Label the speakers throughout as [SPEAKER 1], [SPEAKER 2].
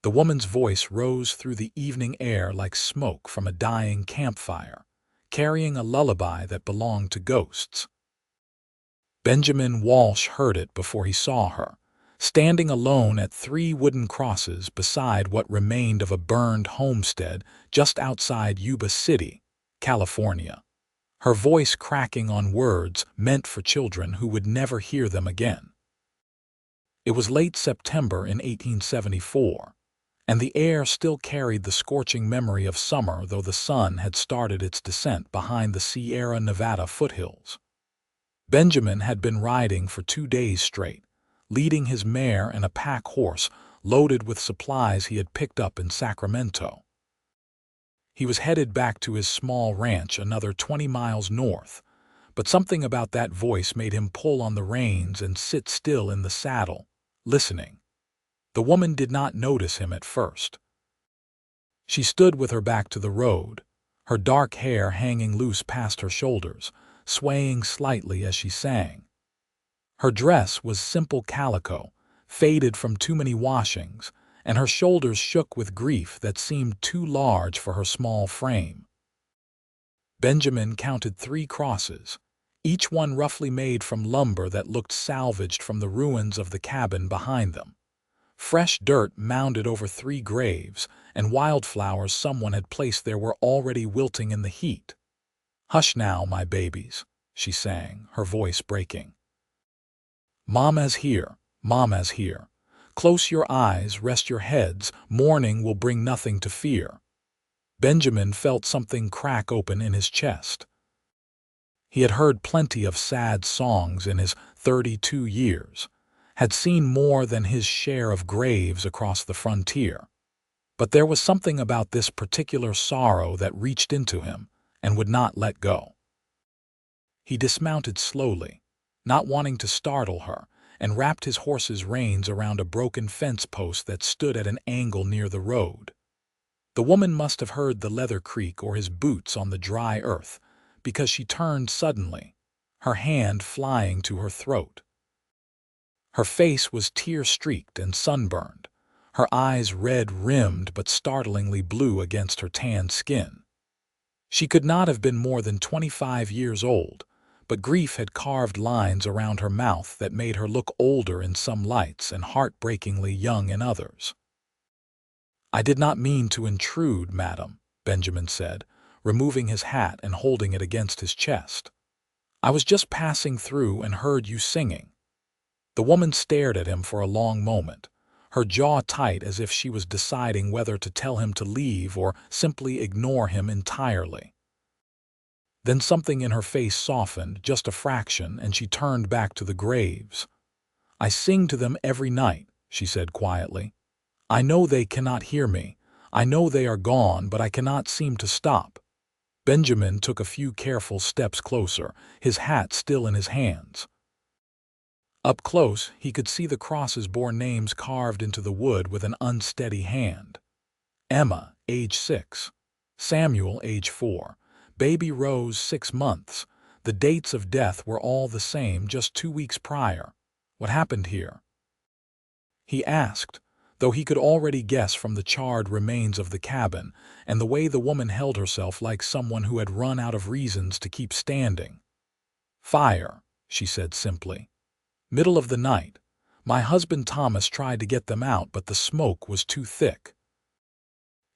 [SPEAKER 1] The woman's voice rose through the evening air like smoke from a dying campfire, carrying a lullaby that belonged to ghosts. Benjamin Walsh heard it before he saw her, standing alone at 3 wooden crosses beside what remained of a burned homestead just outside Yuba City, California, her voice cracking on words meant for children who would never hear them again. It was late September in 1874, and the air still carried the scorching memory of summer, though the sun had started its descent behind the Sierra Nevada foothills. Benjamin had been riding for 2 days straight, leading his mare and a pack horse loaded with supplies he had picked up in Sacramento. He was headed back to his small ranch another 20 miles north, but something about that voice made him pull on the reins and sit still in the saddle, listening. The woman did not notice him at first. She stood with her back to the road, her dark hair hanging loose past her shoulders, swaying slightly as she sang. Her dress was simple calico, faded from too many washings, and her shoulders shook with grief that seemed too large for her small frame. Benjamin counted 3 crosses, each one roughly made from lumber that looked salvaged from the ruins of the cabin behind them. Fresh dirt mounded over 3 graves, and wildflowers someone had placed there were already wilting in the heat. "Hush now, my babies," she sang, her voice breaking. "Mama's here, Mama's here. Close your eyes, rest your heads, morning will bring nothing to fear." Benjamin felt something crack open in his chest. He had heard plenty of sad songs in his 32 years, had seen more than his share of graves across the frontier. But there was something about this particular sorrow that reached into him and would not let go. He dismounted slowly, not wanting to startle her, and wrapped his horse's reins around a broken fence post that stood at an angle near the road. The woman must have heard the leather creak or his boots on the dry earth, because she turned suddenly, her hand flying to her throat. Her face was tear-streaked and sunburned, her eyes red-rimmed but startlingly blue against her tanned skin. She could not have been more than 25 years old, but grief had carved lines around her mouth that made her look older in some lights and heartbreakingly young in others. "I did not mean to intrude, madam," Benjamin said, removing his hat and holding it against his chest. "I was just passing through and heard you singing." The woman stared at him for a long moment, her jaw tight as if she was deciding whether to tell him to leave or simply ignore him entirely. Then something in her face softened just a fraction, and she turned back to the graves. "I sing to them every night," she said quietly. "I know they cannot hear me. I know they are gone, but I cannot seem to stop." Benjamin took a few careful steps closer, his hat still in his hands. Up close, he could see the crosses bore names carved into the wood with an unsteady hand. Emma, age 6. Samuel, age 4. Baby Rose, 6 months. The dates of death were all the same, just 2 weeks prior. "What happened here?" he asked, though he could already guess from the charred remains of the cabin and the way the woman held herself like someone who had run out of reasons to keep standing. "Fire," she said simply. "Middle of the night. My husband Thomas tried to get them out, but the smoke was too thick.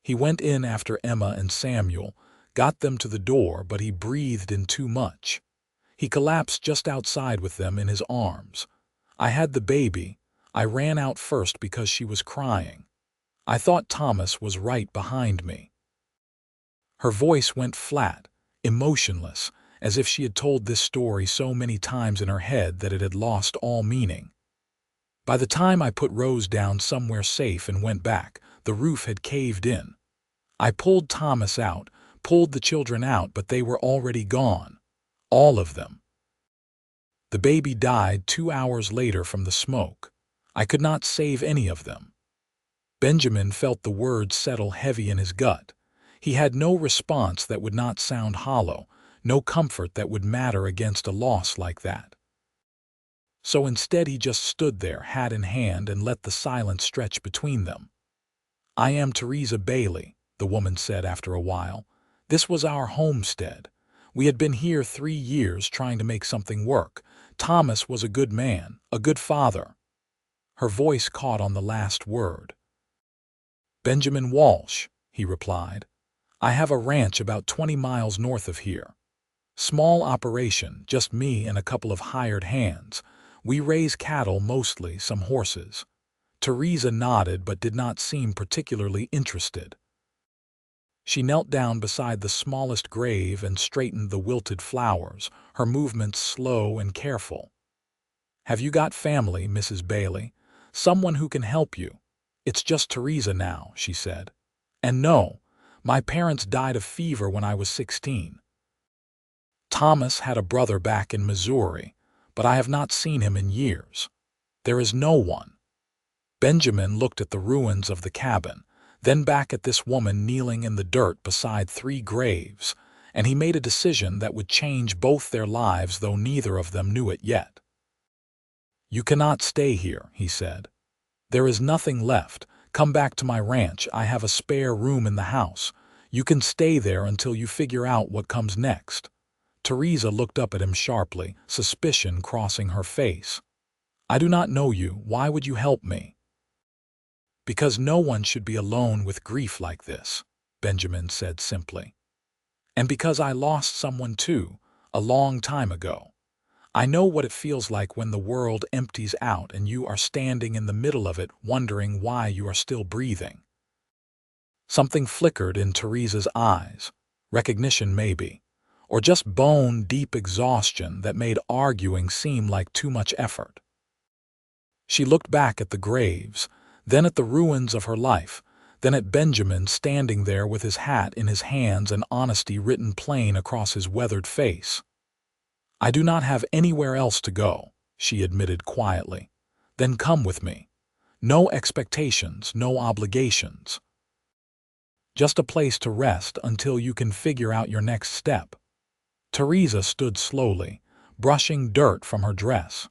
[SPEAKER 1] He went in after Emma and Samuel, got them to the door, but he breathed in too much. He collapsed just outside with them in his arms. I had the baby. I ran out first because she was crying. I thought Thomas was right behind me." Her voice went flat, emotionless, as if she had told this story so many times in her head that it had lost all meaning. "By the time I put Rose down somewhere safe and went back, the roof had caved in. I pulled Thomas out, pulled the children out, but they were already gone. All of them. The baby died 2 hours later from the smoke. I could not save any of them." Benjamin felt the words settle heavy in his gut. He had no response that would not sound hollow, no comfort that would matter against a loss like that. So instead he just stood there, hat in hand, and let the silence stretch between them. I am Theresa Bailey, the woman said after a while. This was our homestead. We had been here 3 years trying to make something work. Thomas was a good man, a good father. Her voice caught on the last word. Benjamin Walsh, he replied. I have a ranch about 20 miles north of here. Small operation, just me and a couple of hired hands. We raise cattle mostly, some horses. Theresa nodded but did not seem particularly interested. She knelt down beside the smallest grave and straightened the wilted flowers, her movements slow and careful. Have you got family, Mrs. Bailey? Someone who can help you? It's just Theresa now, she said. And no, my parents died of fever when I was 16. Thomas had a brother back in Missouri, but I have not seen him in years. There is no one. Benjamin looked at the ruins of the cabin, then back at this woman kneeling in the dirt beside 3 graves, and he made a decision that would change both their lives, though neither of them knew it yet. You cannot stay here, he said. There is nothing left. Come back to my ranch. I have a spare room in the house. You can stay there until you figure out what comes next. Theresa looked up at him sharply, suspicion crossing her face. I do not know you. Why would you help me? Because no one should be alone with grief like this, Benjamin said simply. And because I lost someone too, a long time ago. I know what it feels like when the world empties out and you are standing in the middle of it wondering why you are still breathing. Something flickered in Theresa's eyes, recognition maybe, or just bone-deep exhaustion that made arguing seem like too much effort. She looked back at the graves, then at the ruins of her life, then at Benjamin standing there with his hat in his hands and honesty written plain across his weathered face. I do not have anywhere else to go, she admitted quietly. Then come with me. No expectations, no obligations. Just a place to rest until you can figure out your next step. Theresa stood slowly, brushing dirt from her dress.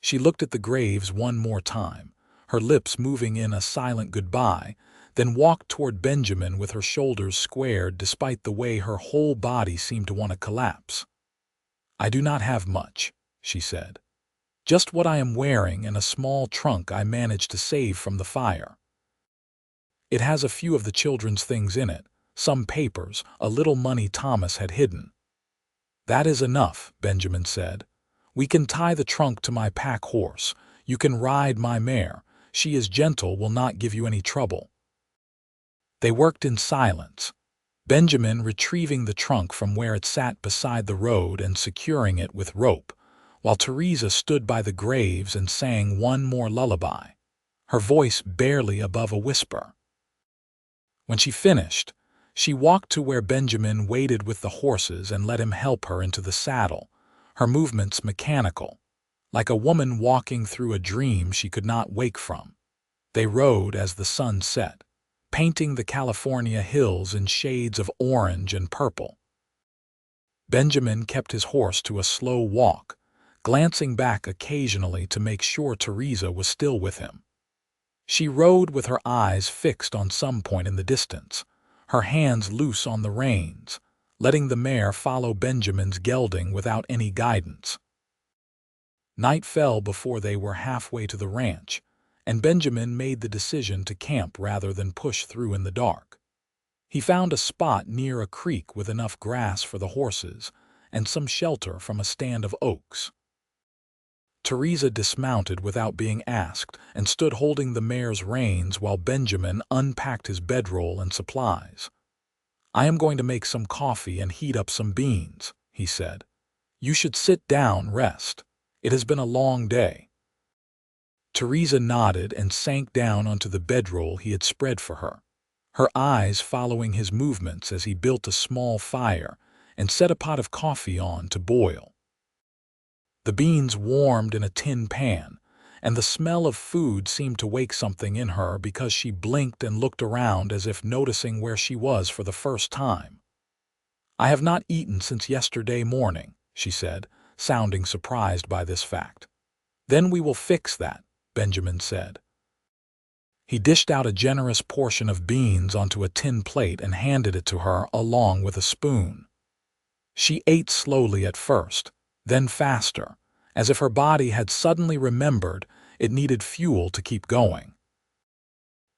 [SPEAKER 1] She looked at the graves one more time, her lips moving in a silent goodbye, then walked toward Benjamin with her shoulders squared despite the way her whole body seemed to want to collapse. I do not have much, she said. Just what I am wearing and a small trunk I managed to save from the fire. It has a few of the children's things in it, some papers, a little money Thomas had hidden. That is enough, Benjamin said. We can tie the trunk to my pack horse. You can ride my mare. She is gentle, will not give you any trouble. They worked in silence, Benjamin retrieving the trunk from where it sat beside the road and securing it with rope, while Theresa stood by the graves and sang one more lullaby, her voice barely above a whisper. When she finished, she walked to where Benjamin waited with the horses and let him help her into the saddle, her movements mechanical, like a woman walking through a dream she could not wake from. They rode as the sun set, painting the California hills in shades of orange and purple. Benjamin kept his horse to a slow walk, glancing back occasionally to make sure Theresa was still with him. She rode with her eyes fixed on some point in the distance, her hands loose on the reins, letting the mare follow Benjamin's gelding without any guidance. Night fell before they were halfway to the ranch, and Benjamin made the decision to camp rather than push through in the dark. He found a spot near a creek with enough grass for the horses and some shelter from a stand of oaks. Theresa dismounted without being asked and stood holding the mare's reins while Benjamin unpacked his bedroll and supplies. "I am going to make some coffee and heat up some beans," he said. "You should sit down, rest. It has been a long day." Theresa nodded and sank down onto the bedroll he had spread for her, her eyes following his movements as he built a small fire and set a pot of coffee on to boil. The beans warmed in a tin pan, and the smell of food seemed to wake something in her because she blinked and looked around as if noticing where she was for the first time. "I have not eaten since yesterday morning," she said, sounding surprised by this fact. "Then we will fix that," Benjamin said. He dished out a generous portion of beans onto a tin plate and handed it to her along with a spoon. She ate slowly at first, then faster, as if her body had suddenly remembered it needed fuel to keep going.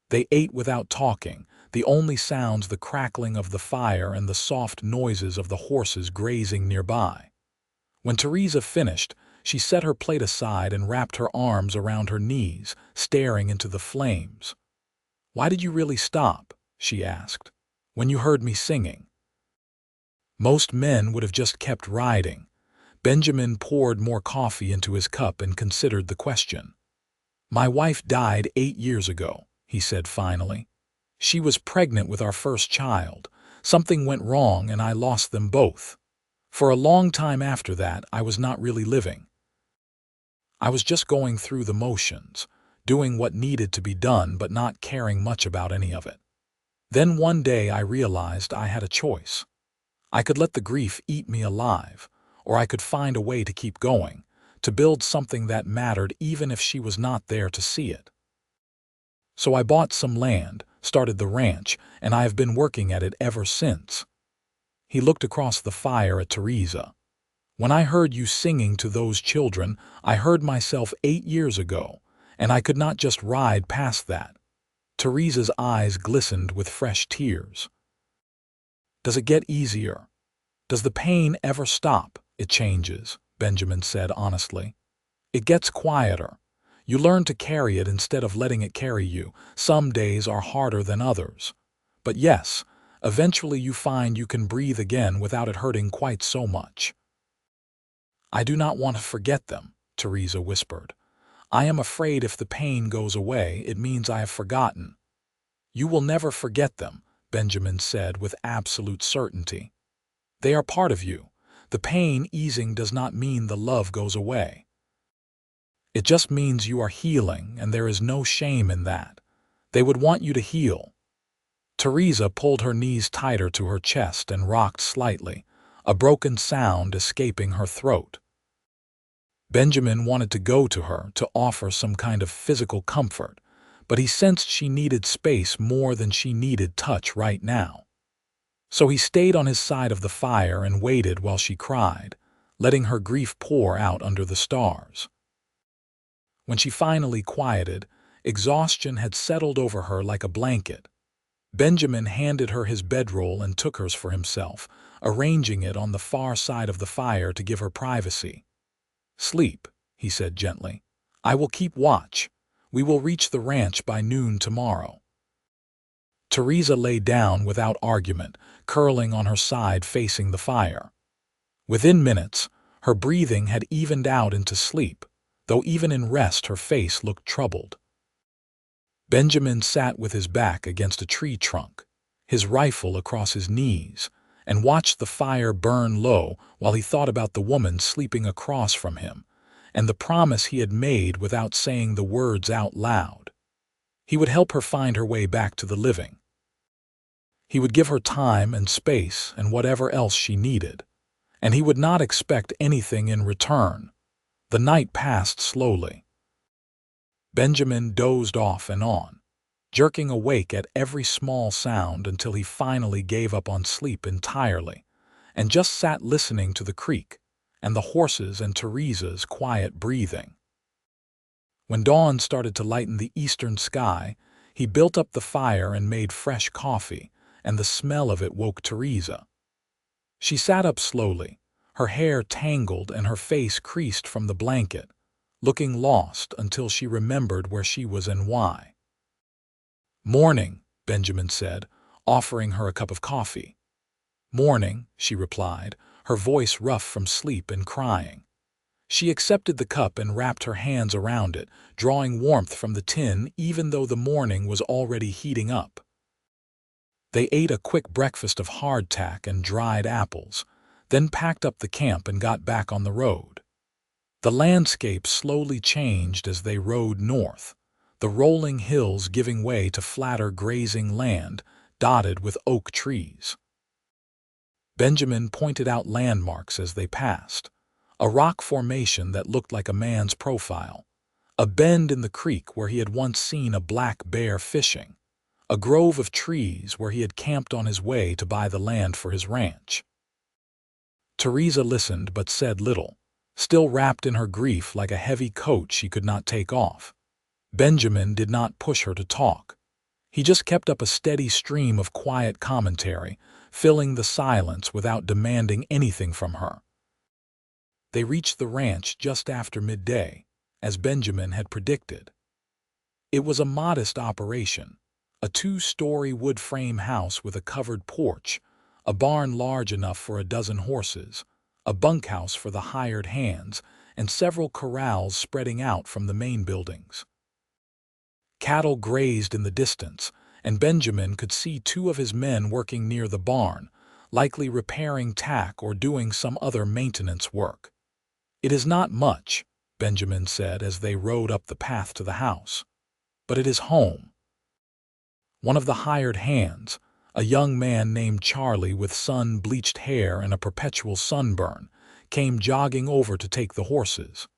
[SPEAKER 1] They ate without talking, the only sounds the crackling of the fire and the soft noises of the horses grazing nearby. When Theresa finished, she set her plate aside and wrapped her arms around her knees, staring into the flames. "Why did you really stop?" she asked. "When you heard me singing?" Most men would have just kept riding. Benjamin poured more coffee into his cup and considered the question. "My wife died 8 years ago," he said finally. "She was pregnant with our first child. Something went wrong and I lost them both. For a long time after that, I was not really living. I was just going through the motions, doing what needed to be done but not caring much about any of it. Then one day I realized I had a choice. I could let the grief eat me alive, or I could find a way to keep going, to build something that mattered even if she was not there to see it. So I bought some land, started the ranch, and I have been working at it ever since." He looked across the fire at Theresa. "When I heard you singing to those children, I heard myself 8 years ago, and I could not just ride past that." Theresa's eyes glistened with fresh tears. "Does it get easier? Does the pain ever stop?" "It changes," Benjamin said honestly. "It gets quieter. You learn to carry it instead of letting it carry you. Some days are harder than others. But yes, eventually you find you can breathe again without it hurting quite so much." "I do not want to forget them," Theresa whispered. "I am afraid if the pain goes away, it means I have forgotten." "You will never forget them," Benjamin said with absolute certainty. "They are part of you. The pain easing does not mean the love goes away. It just means you are healing, and there is no shame in that. They would want you to heal." Theresa pulled her knees tighter to her chest and rocked slightly, a broken sound escaping her throat. Benjamin wanted to go to her to offer some kind of physical comfort, but he sensed she needed space more than she needed touch right now. So he stayed on his side of the fire and waited while she cried, letting her grief pour out under the stars. When she finally quieted, exhaustion had settled over her like a blanket. Benjamin handed her his bedroll and took hers for himself, arranging it on the far side of the fire to give her privacy. "Sleep," he said gently. "I will keep watch. We will reach the ranch by noon tomorrow." Theresa lay down without argument, curling on her side facing the fire. Within minutes, her breathing had evened out into sleep, though even in rest her face looked troubled. Benjamin sat with his back against a tree trunk, his rifle across his knees, and watched the fire burn low while he thought about the woman sleeping across from him, and the promise he had made without saying the words out loud. He would help her find her way back to the living. He would give her time and space and whatever else she needed, and he would not expect anything in return. The night passed slowly. Benjamin dozed off and on, jerking awake at every small sound until he finally gave up on sleep entirely, and just sat listening to the creek and the horses and Theresa's quiet breathing. When dawn started to lighten the eastern sky, he built up the fire and made fresh coffee, and the smell of it woke Theresa. She sat up slowly, her hair tangled and her face creased from the blanket, looking lost until she remembered where she was and why. "Morning," Benjamin said, offering her a cup of coffee. "Morning," she replied, her voice rough from sleep and crying. She accepted the cup and wrapped her hands around it, drawing warmth from the tin even though the morning was already heating up. They ate a quick breakfast of hardtack and dried apples, then packed up the camp and got back on the road. The landscape slowly changed as they rode north, the rolling hills giving way to flatter grazing land dotted with oak trees. Benjamin pointed out landmarks as they passed, a rock formation that looked like a man's profile, a bend in the creek where he had once seen a black bear fishing, a grove of trees where he had camped on his way to buy the land for his ranch. Theresa listened but said little, still wrapped in her grief like a heavy coat she could not take off. Benjamin did not push her to talk. He just kept up a steady stream of quiet commentary, filling the silence without demanding anything from her. They reached the ranch just after midday, as Benjamin had predicted. It was a modest operation, a 2-story wood frame house with a covered porch, a barn large enough for a dozen horses, a bunkhouse for the hired hands, and several corrals spreading out from the main buildings. Cattle grazed in the distance, and Benjamin could see 2 of his men working near the barn, likely repairing tack or doing some other maintenance work. "It is not much," Benjamin said as they rode up the path to the house, "but it is home." One of the hired hands, a young man named Charlie with sun-bleached hair and a perpetual sunburn, came jogging over to take the horses.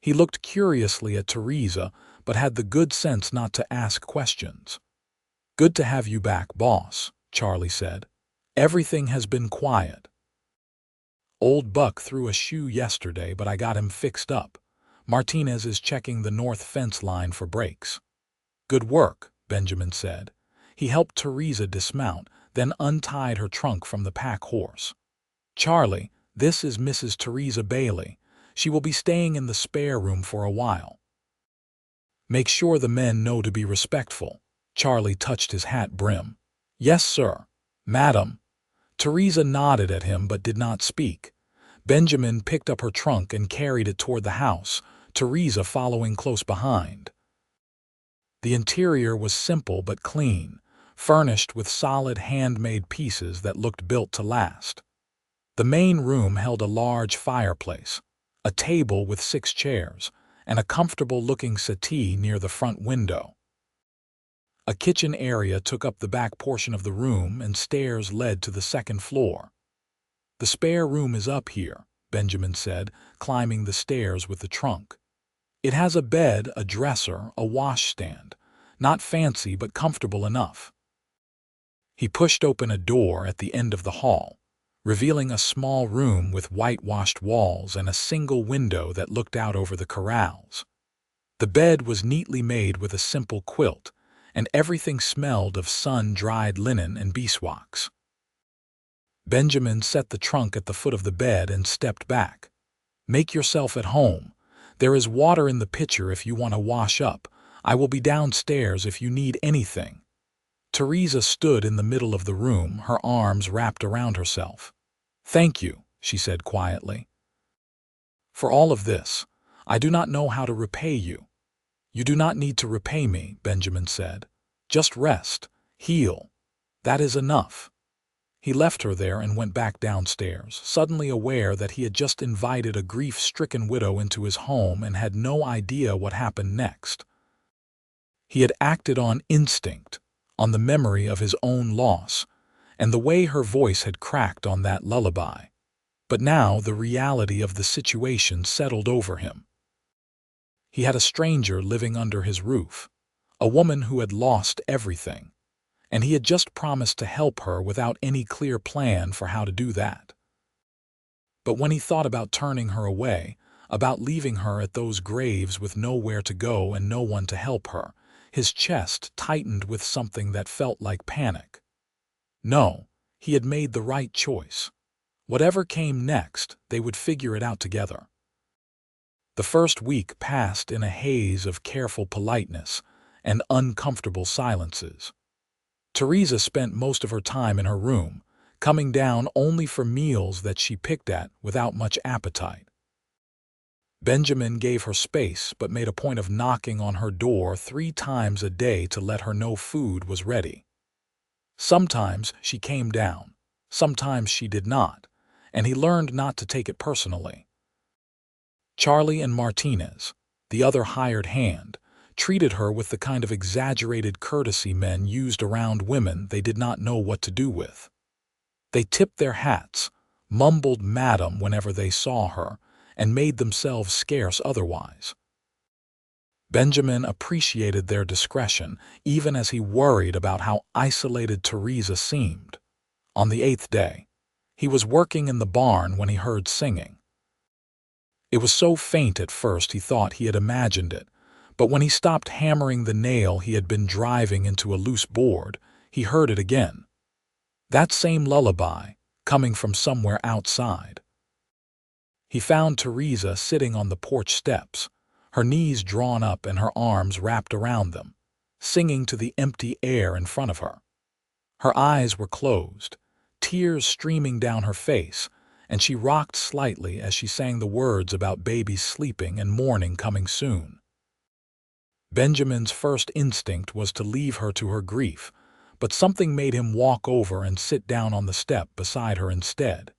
[SPEAKER 1] He looked curiously at Theresa, but had the good sense not to ask questions. "Good to have you back, boss," Charlie said. "Everything has been quiet. Old Buck threw a shoe yesterday, but I got him fixed up. Martinez is checking the north fence line for breaks." "Good work," Benjamin said. He helped Theresa dismount, then untied her trunk from the pack horse. "Charlie, this is Mrs. Theresa Bailey. She will be staying in the spare room for a while. Make sure the men know to be respectful." Charlie touched his hat brim. "Yes, sir, madam." Theresa nodded at him but did not speak. Benjamin picked up her trunk and carried it toward the house, Theresa following close behind. The interior was simple but clean, furnished with solid handmade pieces that looked built to last. The main room held a large fireplace, a table with 6 chairs, and a comfortable-looking settee near the front window. A kitchen area took up the back portion of the room and stairs led to the second floor. "The spare room is up here," Benjamin said, climbing the stairs with the trunk. "It has a bed, a dresser, a washstand. Not fancy but comfortable enough." He pushed open a door at the end of the hall, revealing a small room with whitewashed walls and a single window that looked out over the corrals. The bed was neatly made with a simple quilt, and everything smelled of sun-dried linen and beeswax. Benjamin set the trunk at the foot of the bed and stepped back. "Make yourself at home. There is water in the pitcher if you want to wash up. I will be downstairs if you need anything." Theresa stood in the middle of the room, her arms wrapped around herself. "Thank you," she said quietly. "For all of this. I do not know how to repay you." "You do not need to repay me," Benjamin said. "Just rest, heal. That is enough." He left her there and went back downstairs, suddenly aware that he had just invited a grief-stricken widow into his home and had no idea what happened next. He had acted on instinct, on the memory of his own loss, and the way her voice had cracked on that lullaby. But now the reality of the situation settled over him. He had a stranger living under his roof, a woman who had lost everything, and he had just promised to help her without any clear plan for how to do that. But when he thought about turning her away, about leaving her at those graves with nowhere to go and no one to help her, his chest tightened with something that felt like panic. No, he had made the right choice. Whatever came next, they would figure it out together. The first week passed in a haze of careful politeness and uncomfortable silences. Theresa spent most of her time in her room, coming down only for meals that she picked at without much appetite. Benjamin gave her space but made a point of knocking on her door 3 times a day to let her know food was ready. Sometimes she came down, sometimes she did not, and he learned not to take it personally. Charlie and Martinez, the other hired hand, treated her with the kind of exaggerated courtesy men used around women they did not know what to do with. They tipped their hats, mumbled "madam" whenever they saw her, and made themselves scarce otherwise. Benjamin appreciated their discretion, even as he worried about how isolated Theresa seemed. On the 8th day, he was working in the barn when he heard singing. It was so faint at first he thought he had imagined it, but when he stopped hammering the nail he had been driving into a loose board, he heard it again. That same lullaby, coming from somewhere outside. He found Theresa sitting on the porch steps, her knees drawn up and her arms wrapped around them, singing to the empty air in front of her. Her eyes were closed, tears streaming down her face, and she rocked slightly as she sang the words about babies sleeping and morning coming soon. Benjamin's first instinct was to leave her to her grief, but something made him walk over and sit down on the step beside her instead.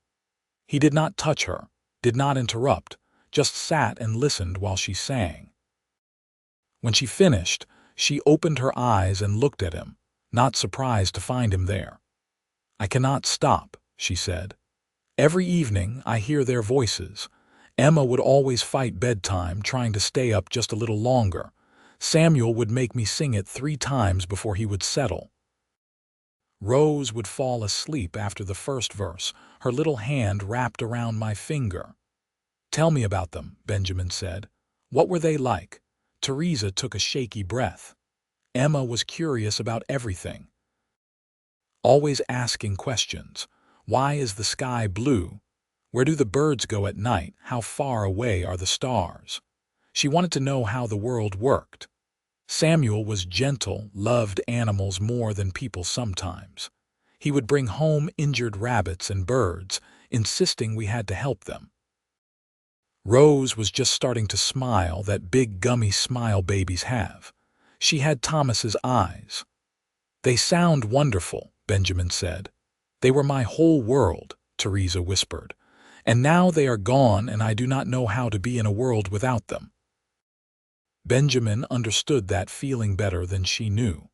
[SPEAKER 1] He did not touch her, did not interrupt, just sat and listened while she sang. When she finished, she opened her eyes and looked at him, not surprised to find him there. "I cannot stop," she said. "Every evening I hear their voices. Emma would always fight bedtime, trying to stay up just a little longer. Samuel would make me sing it 3 times before he would settle. Rose would fall asleep after the first verse, her little hand wrapped around my finger." "Tell me about them," Benjamin said. "What were they like?" Theresa took a shaky breath. Emma was curious about everything, always asking questions. Why is the sky blue? Where do the birds go at night? How far away are the stars? She wanted to know how the world worked. Samuel was gentle, loved animals more than people sometimes. He would bring home injured rabbits and birds, insisting we had to help them. Rose was just starting to smile, that big gummy smile babies have. She had Thomas's eyes. "They sound wonderful," Benjamin said. "They were my whole world," Theresa whispered. "And now they are gone and I do not know how to be in a world without them." Benjamin understood that feeling better than she knew.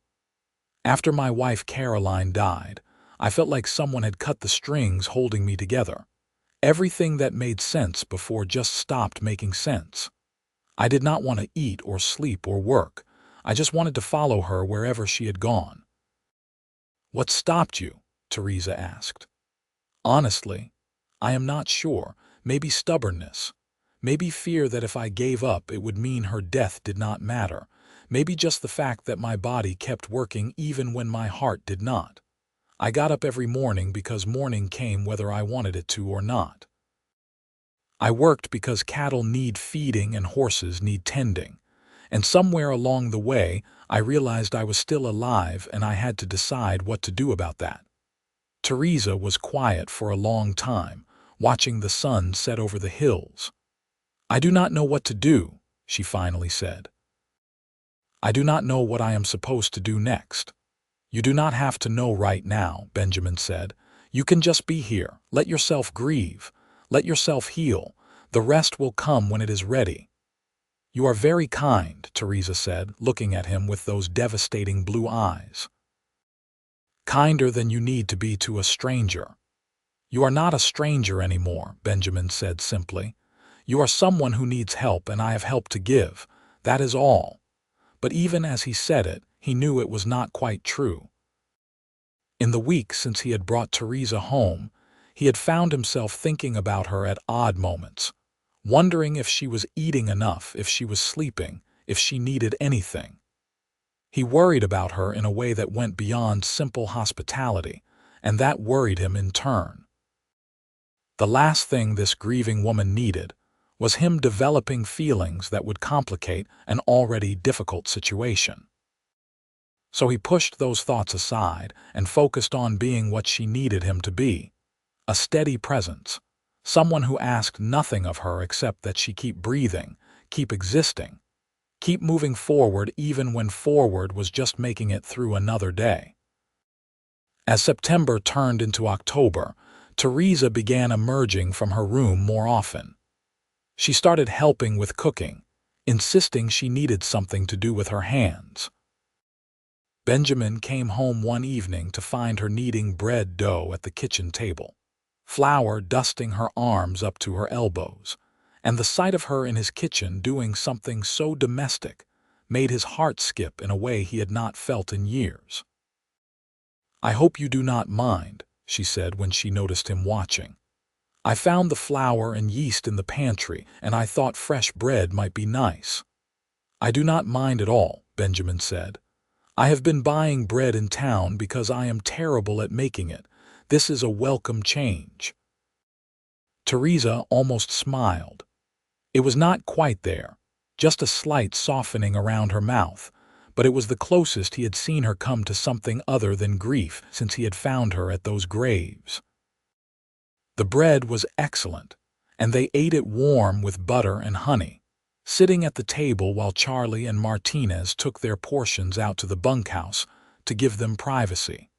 [SPEAKER 1] "After my wife Caroline died, I felt like someone had cut the strings holding me together. Everything that made sense before just stopped making sense. I did not want to eat or sleep or work. I just wanted to follow her wherever she had gone." "What stopped you?" Theresa asked. "Honestly, I am not sure. Maybe stubbornness. Maybe fear that if I gave up it would mean her death did not matter. Maybe just the fact that my body kept working even when my heart did not. I got up every morning because morning came whether I wanted it to or not. I worked because cattle need feeding and horses need tending. And somewhere along the way, I realized I was still alive and I had to decide what to do about that." Theresa was quiet for a long time, watching the sun set over the hills. "I do not know what to do," she finally said. "I do not know what I am supposed to do next." "You do not have to know right now," Benjamin said. "You can just be here. Let yourself grieve. Let yourself heal. The rest will come when it is ready." "You are very kind," Theresa said, looking at him with those devastating blue eyes. "Kinder than you need to be to a stranger." "You are not a stranger anymore," Benjamin said simply. "You are someone who needs help and I have help to give. That is all." But even as he said it, he knew it was not quite true. In the week since he had brought Theresa home, he had found himself thinking about her at odd moments, wondering if she was eating enough, if she was sleeping, if she needed anything. He worried about her in a way that went beyond simple hospitality, and that worried him in turn. The last thing this grieving woman needed was him developing feelings that would complicate an already difficult situation. So he pushed those thoughts aside and focused on being what she needed him to be, a steady presence, someone who asked nothing of her except that she keep breathing, keep existing, keep moving forward even when forward was just making it through another day. As September turned into October, Theresa began emerging from her room more often. She started helping with cooking, insisting she needed something to do with her hands. Benjamin came home one evening to find her kneading bread dough at the kitchen table, flour dusting her arms up to her elbows, and the sight of her in his kitchen doing something so domestic made his heart skip in a way he had not felt in years. "I hope you do not mind," she said when she noticed him watching. "I found the flour and yeast in the pantry, and I thought fresh bread might be nice." "I do not mind at all," Benjamin said. "I have been buying bread in town because I am terrible at making it. This is a welcome change." Theresa almost smiled. It was not quite there, just a slight softening around her mouth, but it was the closest he had seen her come to something other than grief since he had found her at those graves. The bread was excellent, and they ate it warm with butter and honey, sitting at the table while Charlie and Martinez took their portions out to the bunkhouse to give them privacy.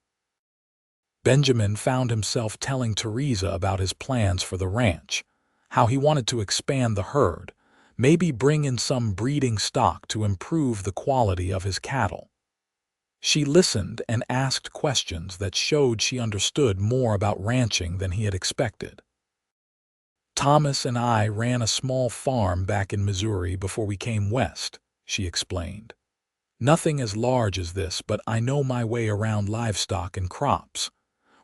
[SPEAKER 1] Benjamin found himself telling Theresa about his plans for the ranch, how he wanted to expand the herd, maybe bring in some breeding stock to improve the quality of his cattle. She listened and asked questions that showed she understood more about ranching than he had expected. "Thomas and I ran a small farm back in Missouri before we came west," she explained. "Nothing as large as this, but I know my way around livestock and crops.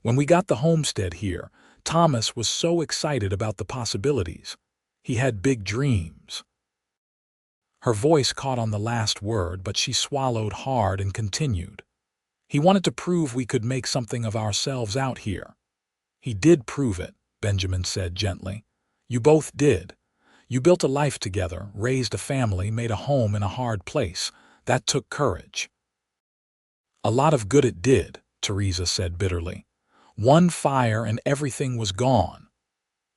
[SPEAKER 1] When we got the homestead here, Thomas was so excited about the possibilities. He had big dreams." Her voice caught on the last word, but she swallowed hard and continued. "He wanted to prove we could make something of ourselves out here." "He did prove it," Benjamin said gently. "You both did. You built a life together, raised a family, made a home in a hard place. That took courage." "A lot of good it did," Theresa said bitterly. "One fire and everything was gone."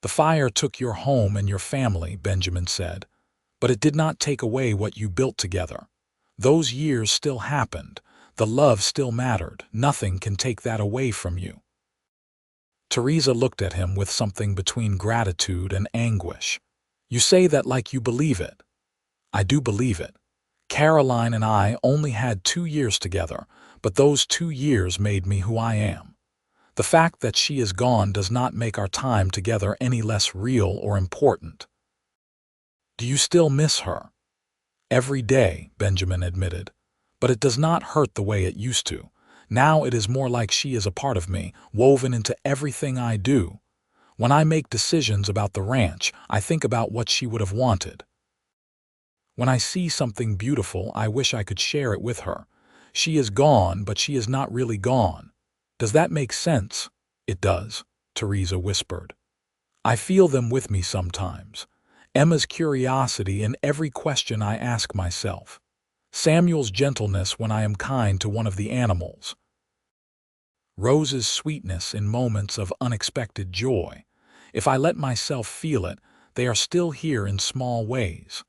[SPEAKER 1] "The fire took your home and your family," Benjamin said, "but it did not take away what you built together. Those years still happened. The love still mattered. Nothing can take that away from you." Theresa looked at him with something between gratitude and anguish. "You say that like you believe it." "I do believe it. Caroline and I only had 2 years together, but those 2 years made me who I am. The fact that she is gone does not make our time together any less real or important." "Do you still miss her?" "Every day," Benjamin admitted. "But it does not hurt the way it used to. Now it is more like she is a part of me, woven into everything I do. When I make decisions about the ranch, I think about what she would have wanted. When I see something beautiful, I wish I could share it with her. She is gone, but she is not really gone. Does that make sense?" "It does," Theresa whispered. "I feel them with me sometimes. Emma's curiosity in every question I ask myself. Samuel's gentleness when I am kind to one of the animals. Rose's sweetness in moments of unexpected joy. If I let myself feel it, they are still here in small ways."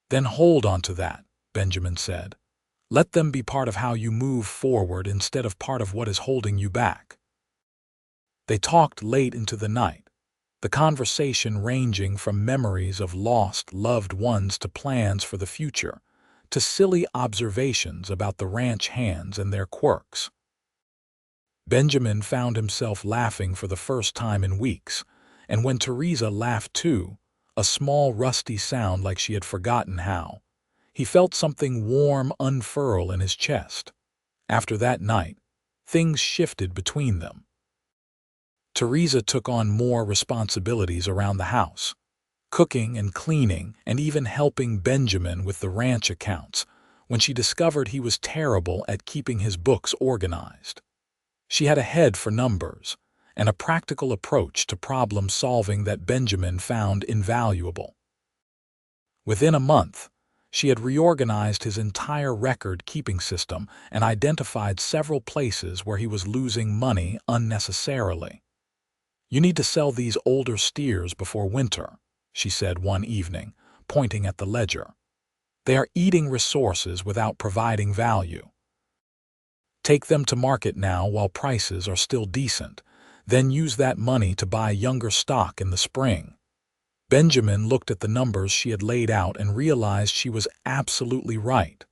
[SPEAKER 1] "Then hold on to that," Benjamin said. "Let them be part of how you move forward instead of part of what is holding you back." They talked late into the night, the conversation ranging from memories of lost loved ones to plans for the future, to silly observations about the ranch hands and their quirks. Benjamin found himself laughing for the first time in weeks, and when Theresa laughed too, a small rusty sound like she had forgotten how, he felt something warm unfurl in his chest. After that night, things shifted between them. Theresa took on more responsibilities around the house, cooking and cleaning and even helping Benjamin with the ranch accounts when she discovered he was terrible at keeping his books organized. She had a head for numbers and a practical approach to problem solving that Benjamin found invaluable. Within a month, she had reorganized his entire record-keeping system and identified several places where he was losing money unnecessarily. "You need to sell these older steers before winter," she said one evening, pointing at the ledger. "They are eating resources without providing value. Take them to market now while prices are still decent, then use that money to buy younger stock in the spring." Benjamin looked at the numbers she had laid out and realized she was absolutely right.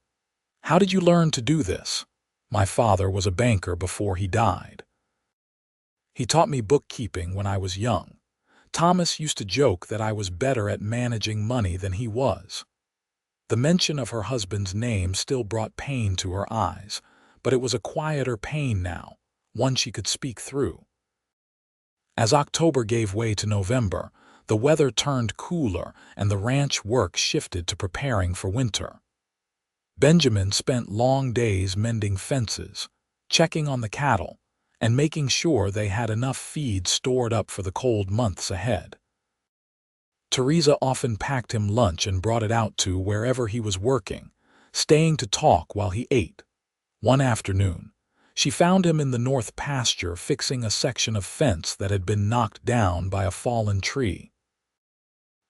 [SPEAKER 1] "How did you learn to do this?" "My father was a banker before he died. He taught me bookkeeping when I was young. Thomas used to joke that I was better at managing money than he was." The mention of her husband's name still brought pain to her eyes, but it was a quieter pain now, one she could speak through. As October gave way to November, the weather turned cooler and the ranch work shifted to preparing for winter. Benjamin spent long days mending fences, checking on the cattle, and making sure they had enough feed stored up for the cold months ahead. Theresa often packed him lunch and brought it out to wherever he was working, staying to talk while he ate. One afternoon, she found him in the north pasture fixing a section of fence that had been knocked down by a fallen tree.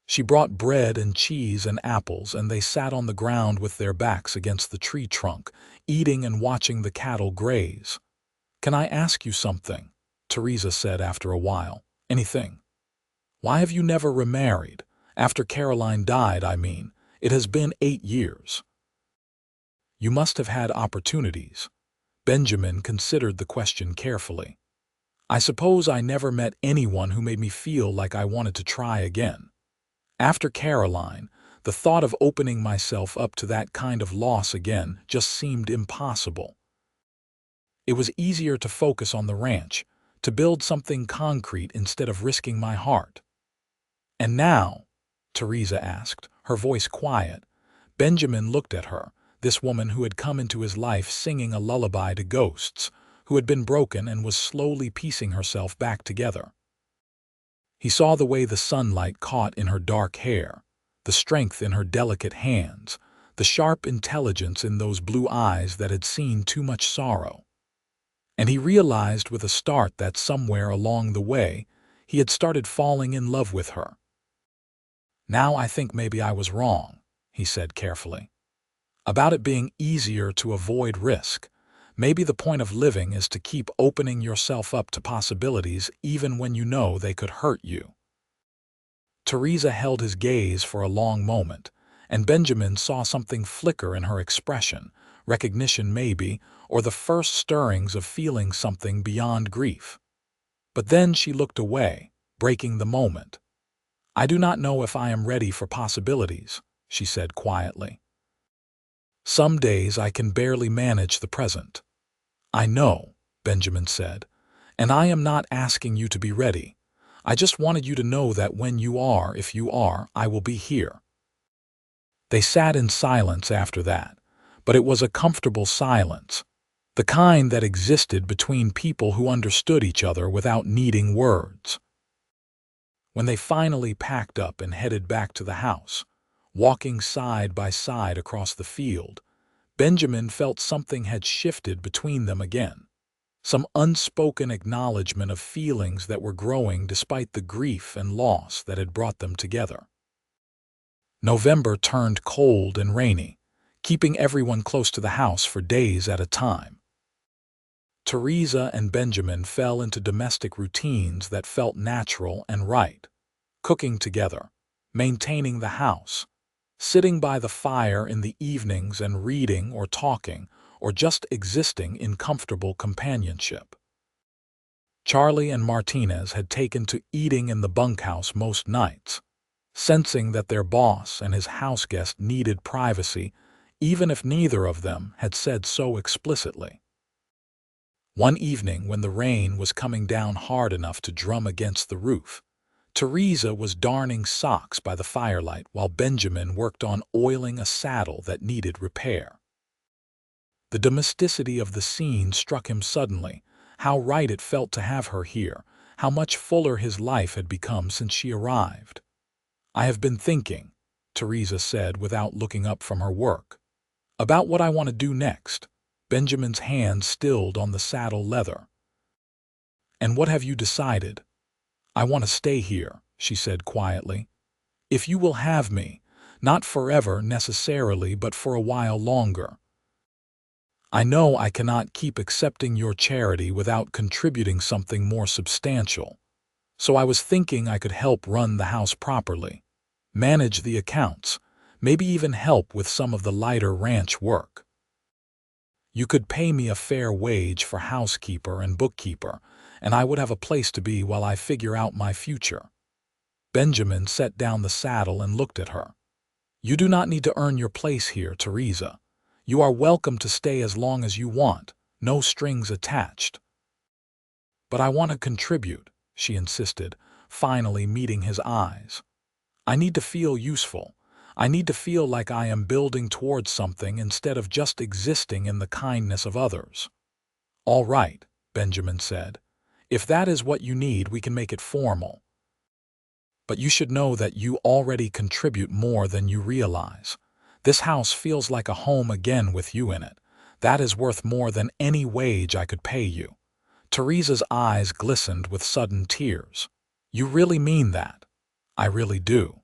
[SPEAKER 1] She brought bread and cheese and apples, and they sat on the ground with their backs against the tree trunk, eating and watching the cattle graze. "Can I ask you something?" Theresa said after a while. "Anything? Why have you never remarried? After Caroline died, I mean. It has been 8 years." "You must have had opportunities." Benjamin considered the question carefully. "I suppose I never met anyone who made me feel like I wanted to try again. After Caroline, the thought of opening myself up to that kind of loss again just seemed impossible. It was easier to focus on the ranch, to build something concrete instead of risking my heart." "And now?" Theresa asked, her voice quiet. Benjamin looked at her, this woman who had come into his life singing a lullaby to ghosts, who had been broken and was slowly piecing herself back together. He saw the way the sunlight caught in her dark hair, the strength in her delicate hands, the sharp intelligence in those blue eyes that had seen too much sorrow. And he realized with a start that somewhere along the way, he had started falling in love with her. "Now I think maybe I was wrong," he said carefully. "About it being easier to avoid risk. Maybe the point of living is to keep opening yourself up to possibilities even when you know they could hurt you." Theresa held his gaze for a long moment, and Benjamin saw something flicker in her expression, recognition maybe, or the first stirrings of feeling something beyond grief. But then she looked away, breaking the moment. "I do not know if I am ready for possibilities," she said quietly. "Some days I can barely manage the present." "I know," Benjamin said, "and I am not asking you to be ready. I just wanted you to know that when you are, if you are, I will be here." They sat in silence after that, but it was a comfortable silence, the kind that existed between people who understood each other without needing words. When they finally packed up and headed back to the house, walking side by side across the field, Benjamin felt something had shifted between them again, some unspoken acknowledgement of feelings that were growing despite the grief and loss that had brought them together. November turned cold and rainy, keeping everyone close to the house for days at a time. Theresa and Benjamin fell into domestic routines that felt natural and right, cooking together, maintaining the house, sitting by the fire in the evenings and reading or talking, or just existing in comfortable companionship. Charlie and Martinez had taken to eating in the bunkhouse most nights, sensing that their boss and his house guest needed privacy, even if neither of them had said so explicitly. One evening when the rain was coming down hard enough to drum against the roof, Theresa was darning socks by the firelight while Benjamin worked on oiling a saddle that needed repair. The domesticity of the scene struck him suddenly, how right it felt to have her here, how much fuller his life had become since she arrived. "I have been thinking," Theresa said without looking up from her work, "about what I want to do next." Benjamin's hand stilled on the saddle leather. "And what have you decided?" "I want to stay here," she said quietly. "If you will have me, not forever necessarily, but for a while longer. I know I cannot keep accepting your charity without contributing something more substantial. So I was thinking I could help run the house properly, manage the accounts, maybe even help with some of the lighter ranch work. You could pay me a fair wage for housekeeper and bookkeeper, and I would have a place to be while I figure out my future." Benjamin set down the saddle and looked at her. You do not need to earn your place here, Theresa. You are welcome to stay as long as you want, no strings attached. But I want to contribute, she insisted, finally meeting his eyes. I need to feel useful. I need to feel like I am building towards something instead of just existing in the kindness of others. All right, Benjamin said. If that is what you need, we can make it formal. But you should know that you already contribute more than you realize. This house feels like a home again with you in it. That is worth more than any wage I could pay you. Theresa's eyes glistened with sudden tears. You really mean that? I really do.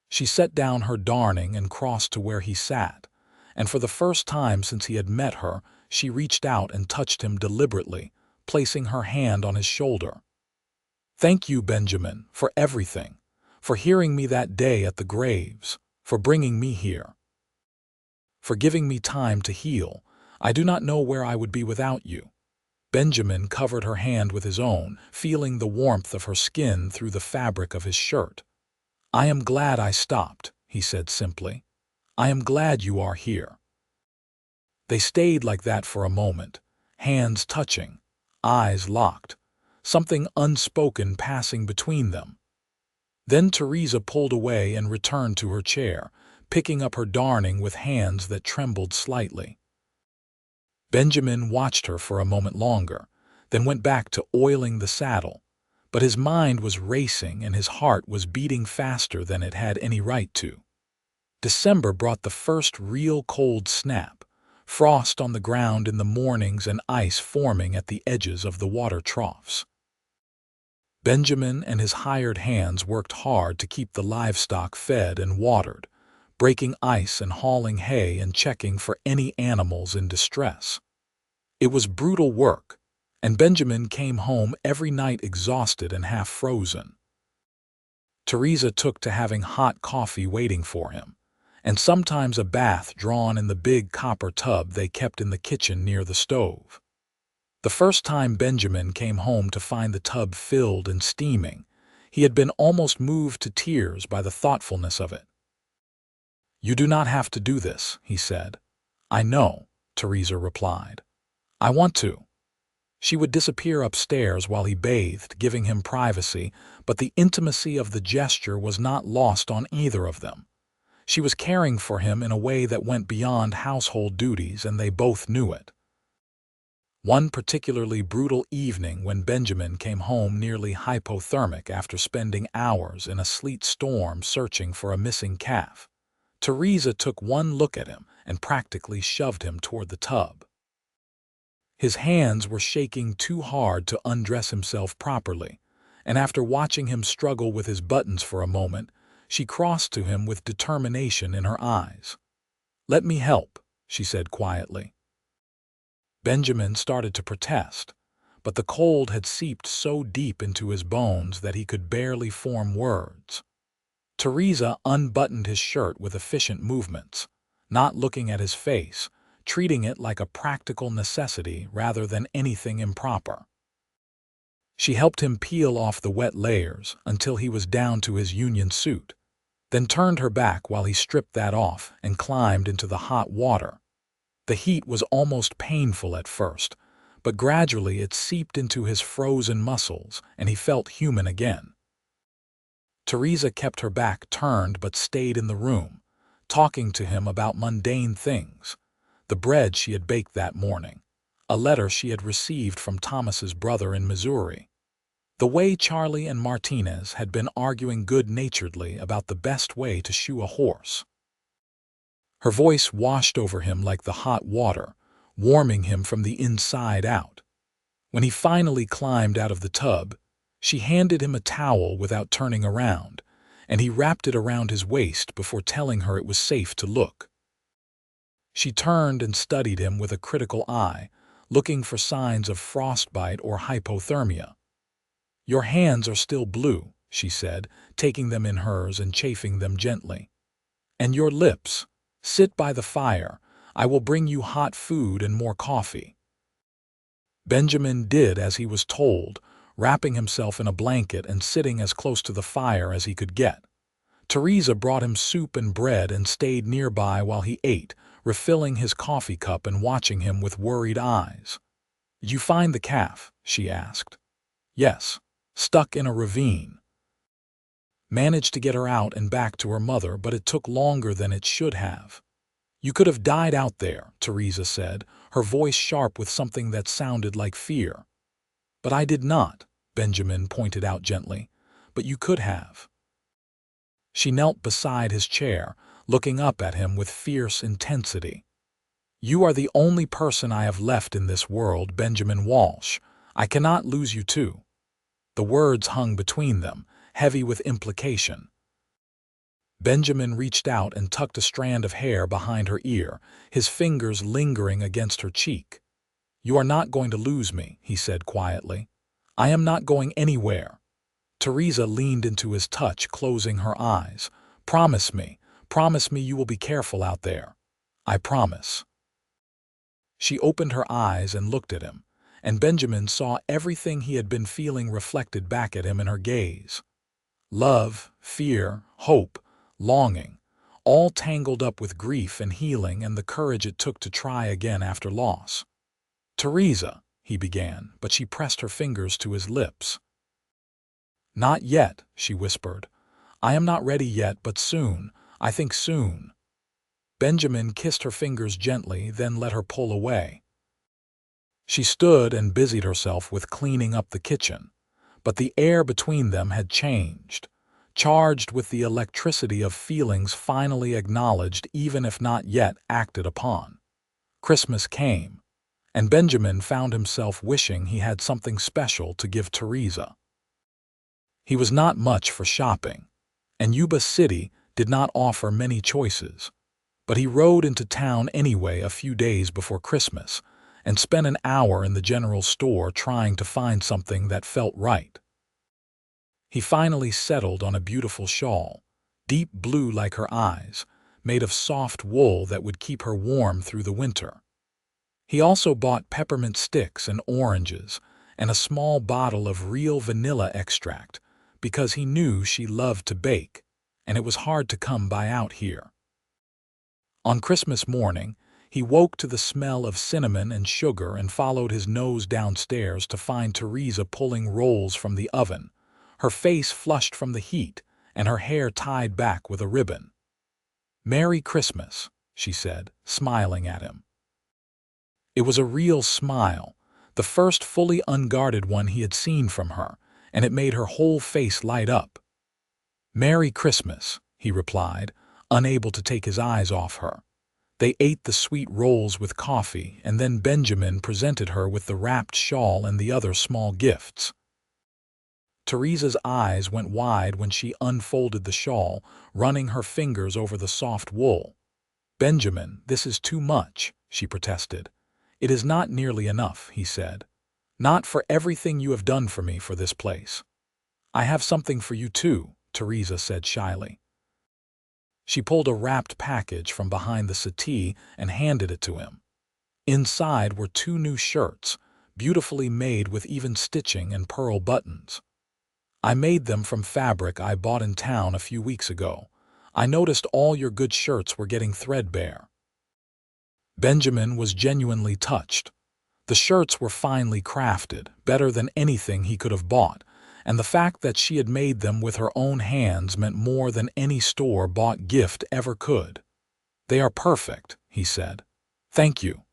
[SPEAKER 1] She set down her darning and crossed to where he sat, and for the first time since he had met her, she reached out and touched him deliberately, placing her hand on his shoulder. Thank you, Benjamin, for everything, for hearing me that day at the graves, for bringing me here, for giving me time to heal. I do not know where I would be without you. Benjamin covered her hand with his own, feeling the warmth of her skin through the fabric of his shirt. I am glad I stopped, he said simply. I am glad you are here. They stayed like that for a moment, hands touching, eyes locked, something unspoken passing between them. Then Theresa pulled away and returned to her chair, picking up her darning with hands that trembled slightly. Benjamin watched her for a moment longer, then went back to oiling the saddle, but his mind was racing and his heart was beating faster than it had any right to. December brought the first real cold snap, frost on the ground in the mornings and ice forming at the edges of the water troughs. Benjamin and his hired hands worked hard to keep the livestock fed and watered, breaking ice and hauling hay and checking for any animals in distress. It was brutal work, and Benjamin came home every night exhausted and half frozen. Theresa took to having hot coffee waiting for him, and sometimes a bath drawn in the big copper tub they kept in the kitchen near the stove. The first time Benjamin came home to find the tub filled and steaming, he had been almost moved to tears by the thoughtfulness of it. You do not have to do this, he said. I know, Theresa replied. I want to. She would disappear upstairs while he bathed, giving him privacy, but the intimacy of the gesture was not lost on either of them. She was caring for him in a way that went beyond household duties, and they both knew it. One particularly brutal evening when Benjamin came home nearly hypothermic after spending hours in a sleet storm searching for a missing calf, Theresa took one look at him and practically shoved him toward the tub. His hands were shaking too hard to undress himself properly, and after watching him struggle with his buttons for a moment, she crossed to him with determination in her eyes. Let me help, she said quietly. Benjamin started to protest, but the cold had seeped so deep into his bones that he could barely form words. Theresa unbuttoned his shirt with efficient movements, not looking at his face, treating it like a practical necessity rather than anything improper. She helped him peel off the wet layers until he was down to his union suit, then turned her back while he stripped that off and climbed into the hot water. The heat was almost painful at first, but gradually it seeped into his frozen muscles and he felt human again. Theresa kept her back turned but stayed in the room, talking to him about mundane things, the bread she had baked that morning, a letter she had received from Thomas's brother in Missouri, the way Charlie and Martinez had been arguing good-naturedly about the best way to shoe a horse. Her voice washed over him like the hot water, warming him from the inside out. When he finally climbed out of the tub, she handed him a towel without turning around, and he wrapped it around his waist before telling her it was safe to look. She turned and studied him with a critical eye, looking for signs of frostbite or hypothermia. Your hands are still blue, she said, taking them in hers and chafing them gently. And your lips. Sit by the fire. I will bring you hot food and more coffee. Benjamin did as he was told, wrapping himself in a blanket and sitting as close to the fire as he could get. Theresa brought him soup and bread and stayed nearby while he ate, refilling his coffee cup and watching him with worried eyes. "Did you find the calf?" she asked. "Yes, stuck in a ravine. Managed to get her out and back to her mother, but it took longer than it should have." "You could have died out there," Theresa said, her voice sharp with something that sounded like fear. "But I did not," Benjamin pointed out gently. "But you could have." She knelt beside his chair, looking up at him with fierce intensity. "You are the only person I have left in this world, Benjamin Walsh. I cannot lose you too." The words hung between them, heavy with implication. Benjamin reached out and tucked a strand of hair behind her ear, his fingers lingering against her cheek. "You are not going to lose me," he said quietly. "I am not going anywhere." Theresa leaned into his touch, closing her eyes. Promise me you will be careful out there." "I promise." She opened her eyes and looked at him, and Benjamin saw everything he had been feeling reflected back at him in her gaze. Love, fear, hope, longing, all tangled up with grief and healing and the courage it took to try again after loss. "Theresa," he began, but she pressed her fingers to his lips. "Not yet," she whispered. "I am not ready yet, but soon, I think soon." Benjamin kissed her fingers gently, then let her pull away. She stood and busied herself with cleaning up the kitchen, but the air between them had changed, charged with the electricity of feelings finally acknowledged even if not yet acted upon. Christmas came, and Benjamin found himself wishing he had something special to give Theresa. He was not much for shopping, and Yuba City did not offer many choices, but he rode into town anyway a few days before Christmas and spent an hour in the general store trying to find something that felt right. He finally settled on a beautiful shawl, deep blue like her eyes, made of soft wool that would keep her warm through the winter. He also bought peppermint sticks and oranges and a small bottle of real vanilla extract because he knew she loved to bake, and it was hard to come by out here. On Christmas morning, he woke to the smell of cinnamon and sugar and followed his nose downstairs to find Theresa pulling rolls from the oven, her face flushed from the heat and her hair tied back with a ribbon. "Merry Christmas," she said, smiling at him. It was a real smile, the first fully unguarded one he had seen from her, and it made her whole face light up. "Merry Christmas," he replied, unable to take his eyes off her. They ate the sweet rolls with coffee, and then Benjamin presented her with the wrapped shawl and the other small gifts. Theresa's eyes went wide when she unfolded the shawl, running her fingers over the soft wool. "Benjamin, this is too much," she protested. "It is not nearly enough," he said. "Not for everything you have done for me for this place." "I have something for you too," Theresa said shyly. She pulled a wrapped package from behind the settee and handed it to him. Inside were 2 new shirts, beautifully made with even stitching and pearl buttons. "I made them from fabric I bought in town a few weeks ago. I noticed all your good shirts were getting threadbare." Benjamin was genuinely touched. The shirts were finely crafted, better than anything he could have bought, and the fact that she had made them with her own hands meant more than any store-bought gift ever could. "They are perfect," he said. "Thank you."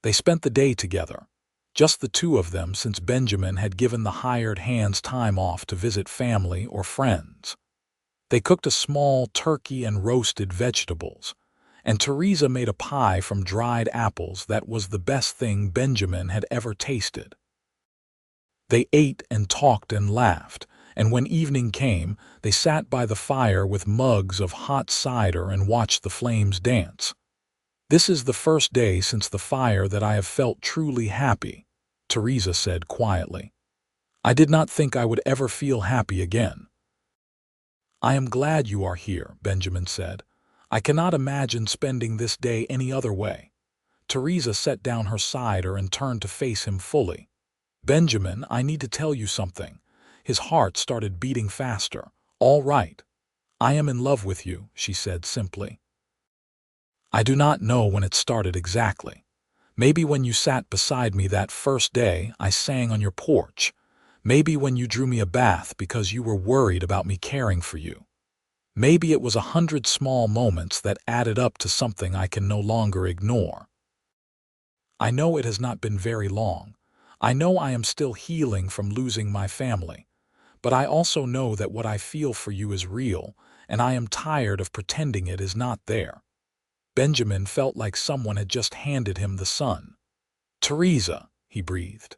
[SPEAKER 1] They spent the day together, just the two of them since Benjamin had given the hired hands time off to visit family or friends. They cooked a small turkey and roasted vegetables, and Theresa made a pie from dried apples that was the best thing Benjamin had ever tasted. They ate and talked and laughed, and when evening came, they sat by the fire with mugs of hot cider and watched the flames dance. "This is the first day since the fire that I have felt truly happy," Theresa said quietly. "I did not think I would ever feel happy again." "I am glad you are here," Benjamin said. "I cannot imagine spending this day any other way." Theresa set down her cider and turned to face him fully. "Benjamin, I need to tell you something." His heart started beating faster. "All right. "I am in love with you," she said simply. "I do not know when it started exactly. Maybe when you sat beside me that first day I sang on your porch. Maybe when you drew me a bath because you were worried about me caring for you. Maybe it was 100 small moments that added up to something I can no longer ignore. I know it has not been very long. I know I am still healing from losing my family. But I also know that what I feel for you is real, and I am tired of pretending it is not there." Benjamin felt like someone had just handed him the sun. "Theresa," he breathed.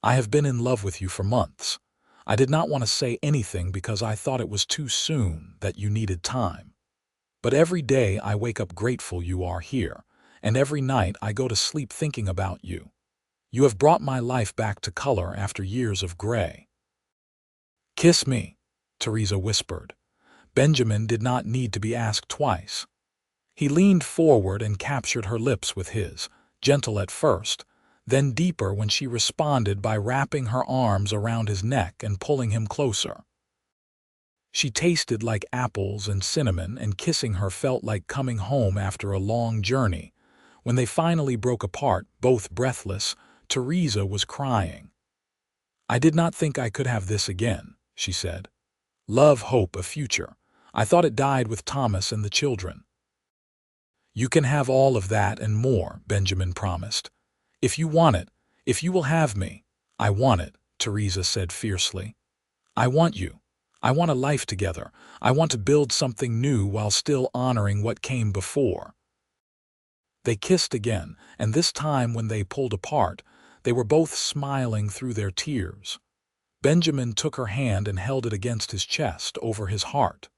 [SPEAKER 1] "I have been in love with you for months. I did not want to say anything because I thought it was too soon, that you needed time. But every day I wake up grateful you are here, and every night I go to sleep thinking about you. You have brought my life back to color after years of gray." "Kiss me," Theresa whispered. Benjamin did not need to be asked twice. He leaned forward and captured her lips with his, gentle at first, then deeper when she responded by wrapping her arms around his neck and pulling him closer. She tasted like apples and cinnamon, and kissing her felt like coming home after a long journey. When they finally broke apart, both breathless, Theresa was crying. "I did not think I could have this again," she said. "Love, hope, a future. I thought it died with Thomas and the children." "You can have all of that and more," Benjamin promised. "If you want it, if you will have me." "I want it," Theresa said fiercely. "I want you. I want a life together. I want to build something new while still honoring what came before." They kissed again, and this time when they pulled apart, they were both smiling through their tears. Benjamin took her hand and held it against his chest, over his heart.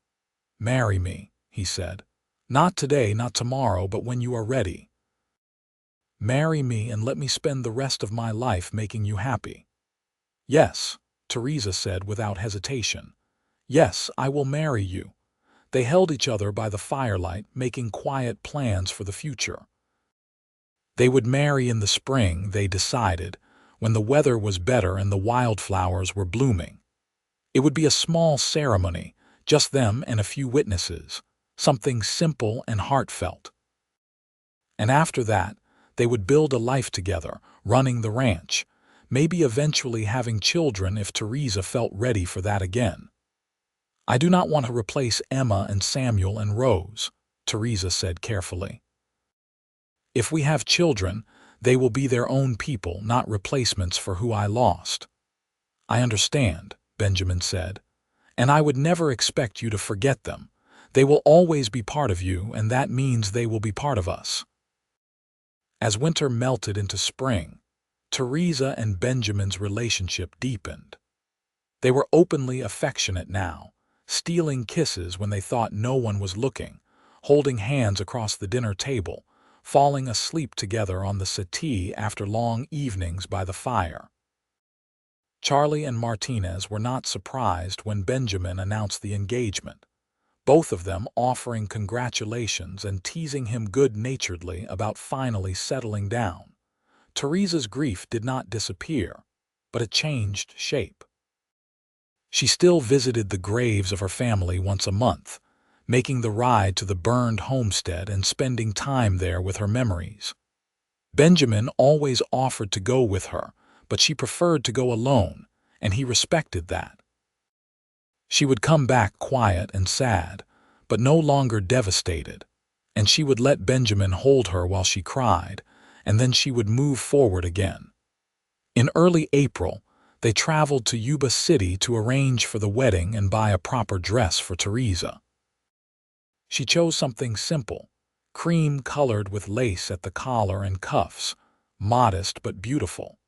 [SPEAKER 1] "Marry me," he said. "Not today, not tomorrow, but when you are ready. Marry me and let me spend the rest of my life making you happy." "Yes," Theresa said without hesitation. "Yes, I will marry you." They held each other by the firelight, making quiet plans for the future. They would marry in the spring, they decided, when the weather was better and the wildflowers were blooming. It would be a small ceremony, just them and a few witnesses, something simple and heartfelt. And after that, they would build a life together, running the ranch, maybe eventually having children if Theresa felt ready for that again. "I do not want to replace Emma and Samuel and Rose," Theresa said carefully. "If we have children, they will be their own people, not replacements for who I lost." "I understand," Benjamin said. "And I would never expect you to forget them. They will always be part of you, and that means they will be part of us." As winter melted into spring, Theresa and Benjamin's relationship deepened. They were openly affectionate now, stealing kisses when they thought no one was looking, holding hands across the dinner table, falling asleep together on the settee after long evenings by the fire. Charlie and Martinez were not surprised when Benjamin announced the engagement, both of them offering congratulations and teasing him good-naturedly about finally settling down. Theresa's grief did not disappear, but it changed shape. She still visited the graves of her family once a month, making the ride to the burned homestead and spending time there with her memories. Benjamin always offered to go with her, but she preferred to go alone, and he respected that. She would come back quiet and sad, but no longer devastated, and she would let Benjamin hold her while she cried, and then she would move forward again. In early April, they traveled to Yuba City to arrange for the wedding and buy a proper dress for Theresa. She chose something simple, cream-colored with lace at the collar and cuffs, modest but beautiful.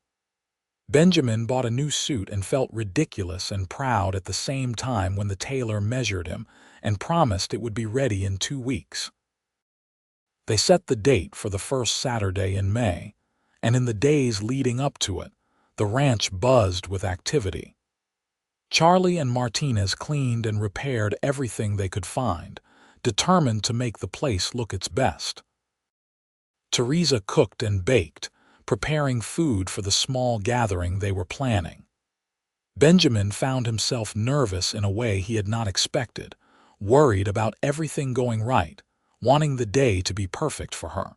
[SPEAKER 1] Benjamin bought a new suit and felt ridiculous and proud at the same time when the tailor measured him and promised it would be ready in 2 weeks. They set the date for the first Saturday in May, and in the days leading up to it, the ranch buzzed with activity. Charlie and Martinez cleaned and repaired everything they could find, determined to make the place look its best. Theresa cooked and baked, preparing food for the small gathering they were planning. Benjamin found himself nervous in a way he had not expected, worried about everything going right, wanting the day to be perfect for her.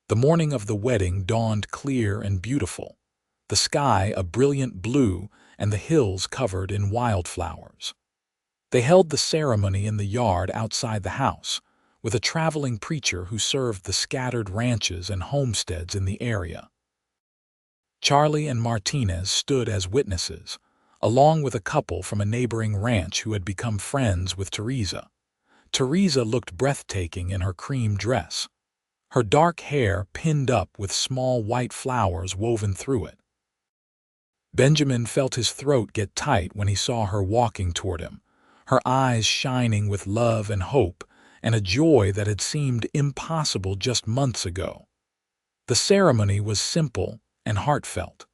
[SPEAKER 1] The morning of the wedding dawned clear and beautiful, the sky a brilliant blue and the hills covered in wildflowers. They held the ceremony in the yard outside the house, with a traveling preacher who served the scattered ranches and homesteads in the area. Charlie and Martinez stood as witnesses, along with a couple from a neighboring ranch who had become friends with Theresa. Theresa looked breathtaking in her cream dress, her dark hair pinned up with small white flowers woven through it. Benjamin felt his throat get tight when he saw her walking toward him, her eyes shining with love and hope and a joy that had seemed impossible just months ago. The ceremony was simple and heartfelt.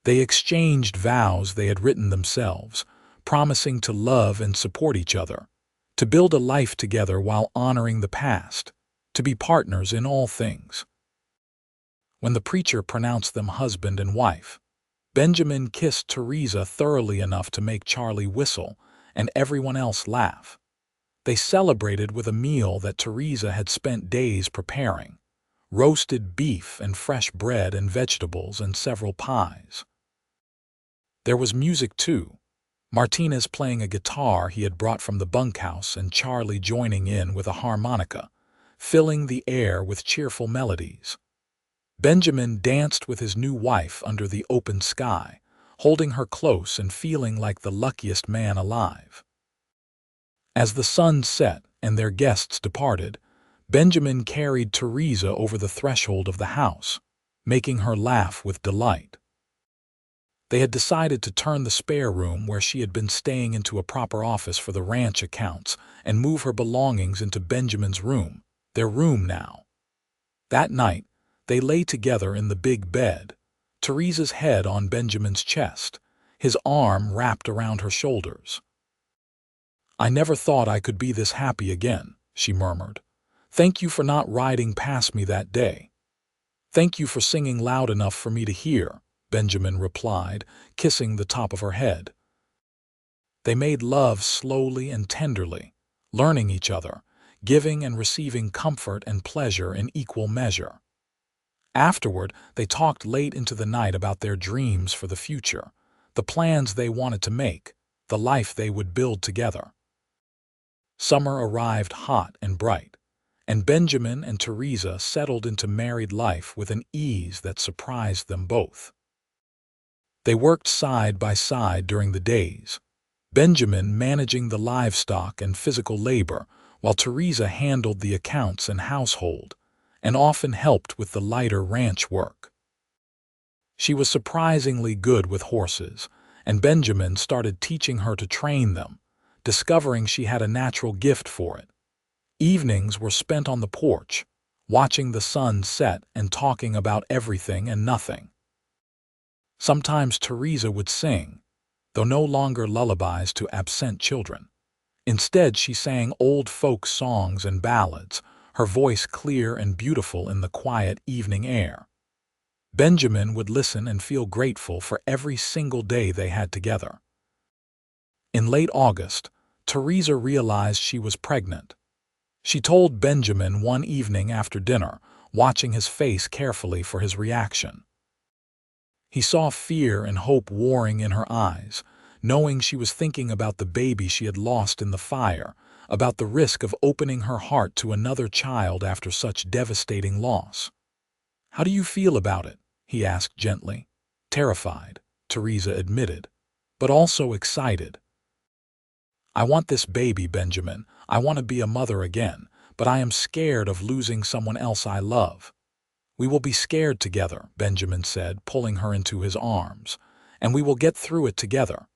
[SPEAKER 1] They exchanged vows they had written themselves, promising to love and support each other, to build a life together while honoring the past, to be partners in all things. When the preacher pronounced them husband and wife, Benjamin kissed Theresa thoroughly enough to make Charlie whistle and everyone else laugh. They celebrated with a meal that Theresa had spent days preparing, roasted beef and fresh bread and vegetables and several pies. There was music too, Martinez playing a guitar he had brought from the bunkhouse and Charlie joining in with a harmonica, filling the air with cheerful melodies. Benjamin danced with his new wife under the open sky, holding her close and feeling like the luckiest man alive. As the sun set and their guests departed, Benjamin carried Theresa over the threshold of the house, making her laugh with delight. They had decided to turn the spare room where she had been staying into a proper office for the ranch accounts and move her belongings into Benjamin's room, their room now. That night, they lay together in the big bed, Theresa's head on Benjamin's chest, his arm wrapped around her shoulders. "I never thought I could be this happy again," she murmured. "Thank you for not riding past me that day." "Thank you for singing loud enough for me to hear," Benjamin replied, kissing the top of her head. They made love slowly and tenderly, learning each other, giving and receiving comfort and pleasure in equal measure. Afterward, they talked late into the night about their dreams for the future, the plans they wanted to make, the life they would build together. Summer arrived hot and bright, and Benjamin and Theresa settled into married life with an ease that surprised them both. They worked side by side during the days, Benjamin managing the livestock and physical labor, while Theresa handled the accounts and household, and often helped with the lighter ranch work. She was surprisingly good with horses, and Benjamin started teaching her to train them, discovering she had a natural gift for it. Evenings were spent on the porch, watching the sun set and talking about everything and nothing. Sometimes Theresa would sing, though no longer lullabies to absent children. Instead, she sang old folk songs and ballads, her voice clear and beautiful in the quiet evening air. Benjamin would listen and feel grateful for every single day they had together. In late August, Theresa realized she was pregnant. She told Benjamin one evening after dinner, watching his face carefully for his reaction. He saw fear and hope warring in her eyes, knowing she was thinking about the baby she had lost in the fire, about the risk of opening her heart to another child after such devastating loss. "How do you feel about it?" he asked gently. "Terrified," Theresa admitted, "but also excited. I want this baby, Benjamin. I want to be a mother again, but I am scared of losing someone else I love." "We will be scared together," Benjamin said, pulling her into his arms, "and we will get through it together.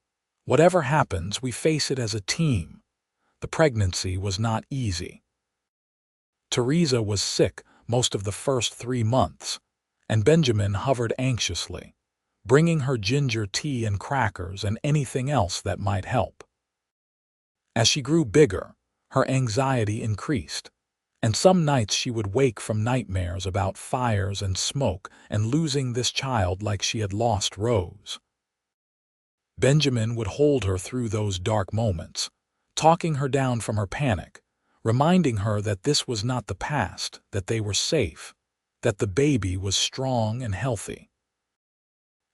[SPEAKER 1] Whatever happens, we face it as a team." The pregnancy was not easy. Theresa was sick most of the first 3 months, and Benjamin hovered anxiously, bringing her ginger tea and crackers and anything else that might help. As she grew bigger, her anxiety increased, and some nights she would wake from nightmares about fires and smoke and losing this child like she had lost Rose. Benjamin would hold her through those dark moments, talking her down from her panic, reminding her that this was not the past, that they were safe, that the baby was strong and healthy.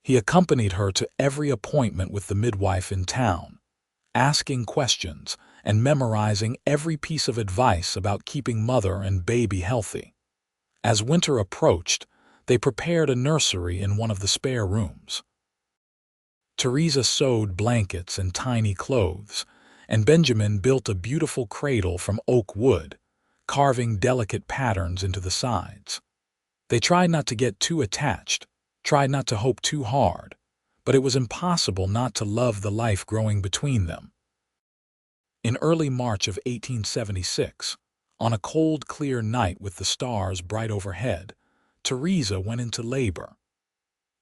[SPEAKER 1] He accompanied her to every appointment with the midwife in town, asking questions and memorizing every piece of advice about keeping mother and baby healthy. As winter approached, they prepared a nursery in one of the spare rooms. Theresa sewed blankets and tiny clothes, and Benjamin built a beautiful cradle from oak wood, carving delicate patterns into the sides. They tried not to get too attached, tried not to hope too hard, but it was impossible not to love the life growing between them. In early March of 1876, on a cold, clear night with the stars bright overhead, Theresa went into labor.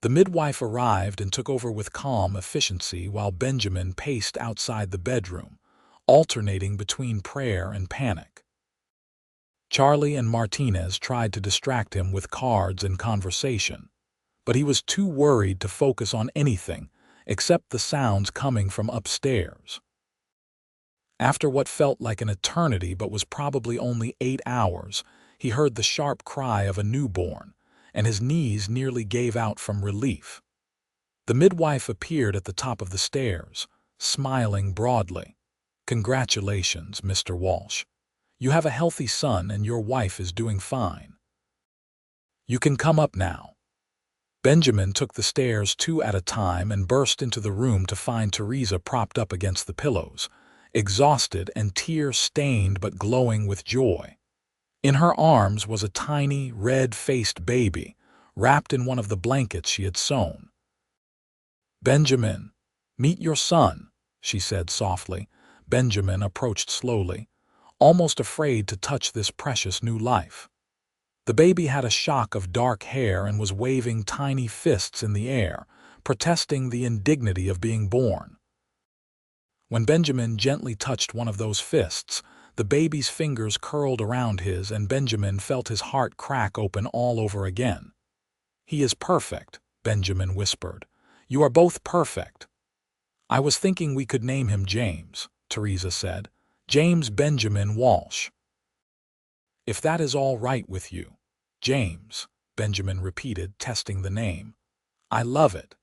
[SPEAKER 1] The midwife arrived and took over with calm efficiency while Benjamin paced outside the bedroom, alternating between prayer and panic. Charlie and Martinez tried to distract him with cards and conversation, but he was too worried to focus on anything except the sounds coming from upstairs. After what felt like an eternity but was probably only 8 hours, he heard the sharp cry of a newborn, and his knees nearly gave out from relief. The midwife appeared at the top of the stairs, smiling broadly. "Congratulations, Mr. Walsh. You have a healthy son and your wife is doing fine. You can come up now." Benjamin took the stairs 2 at a time and burst into the room to find Theresa propped up against the pillows, exhausted and tear-stained but glowing with joy. In her arms was a tiny, red-faced baby, wrapped in one of the blankets she had sewn. "Benjamin, meet your son," she said softly. Benjamin approached slowly, almost afraid to touch this precious new life. The baby had a shock of dark hair and was waving tiny fists in the air, protesting the indignity of being born. When Benjamin gently touched one of those fists, the baby's fingers curled around his and Benjamin felt his heart crack open all over again. "He is perfect," Benjamin whispered. "You are both perfect." "I was thinking we could name him James," Theresa said. "James Benjamin Walsh." "If that is all right with you." "James," Benjamin repeated, testing the name. "I love it."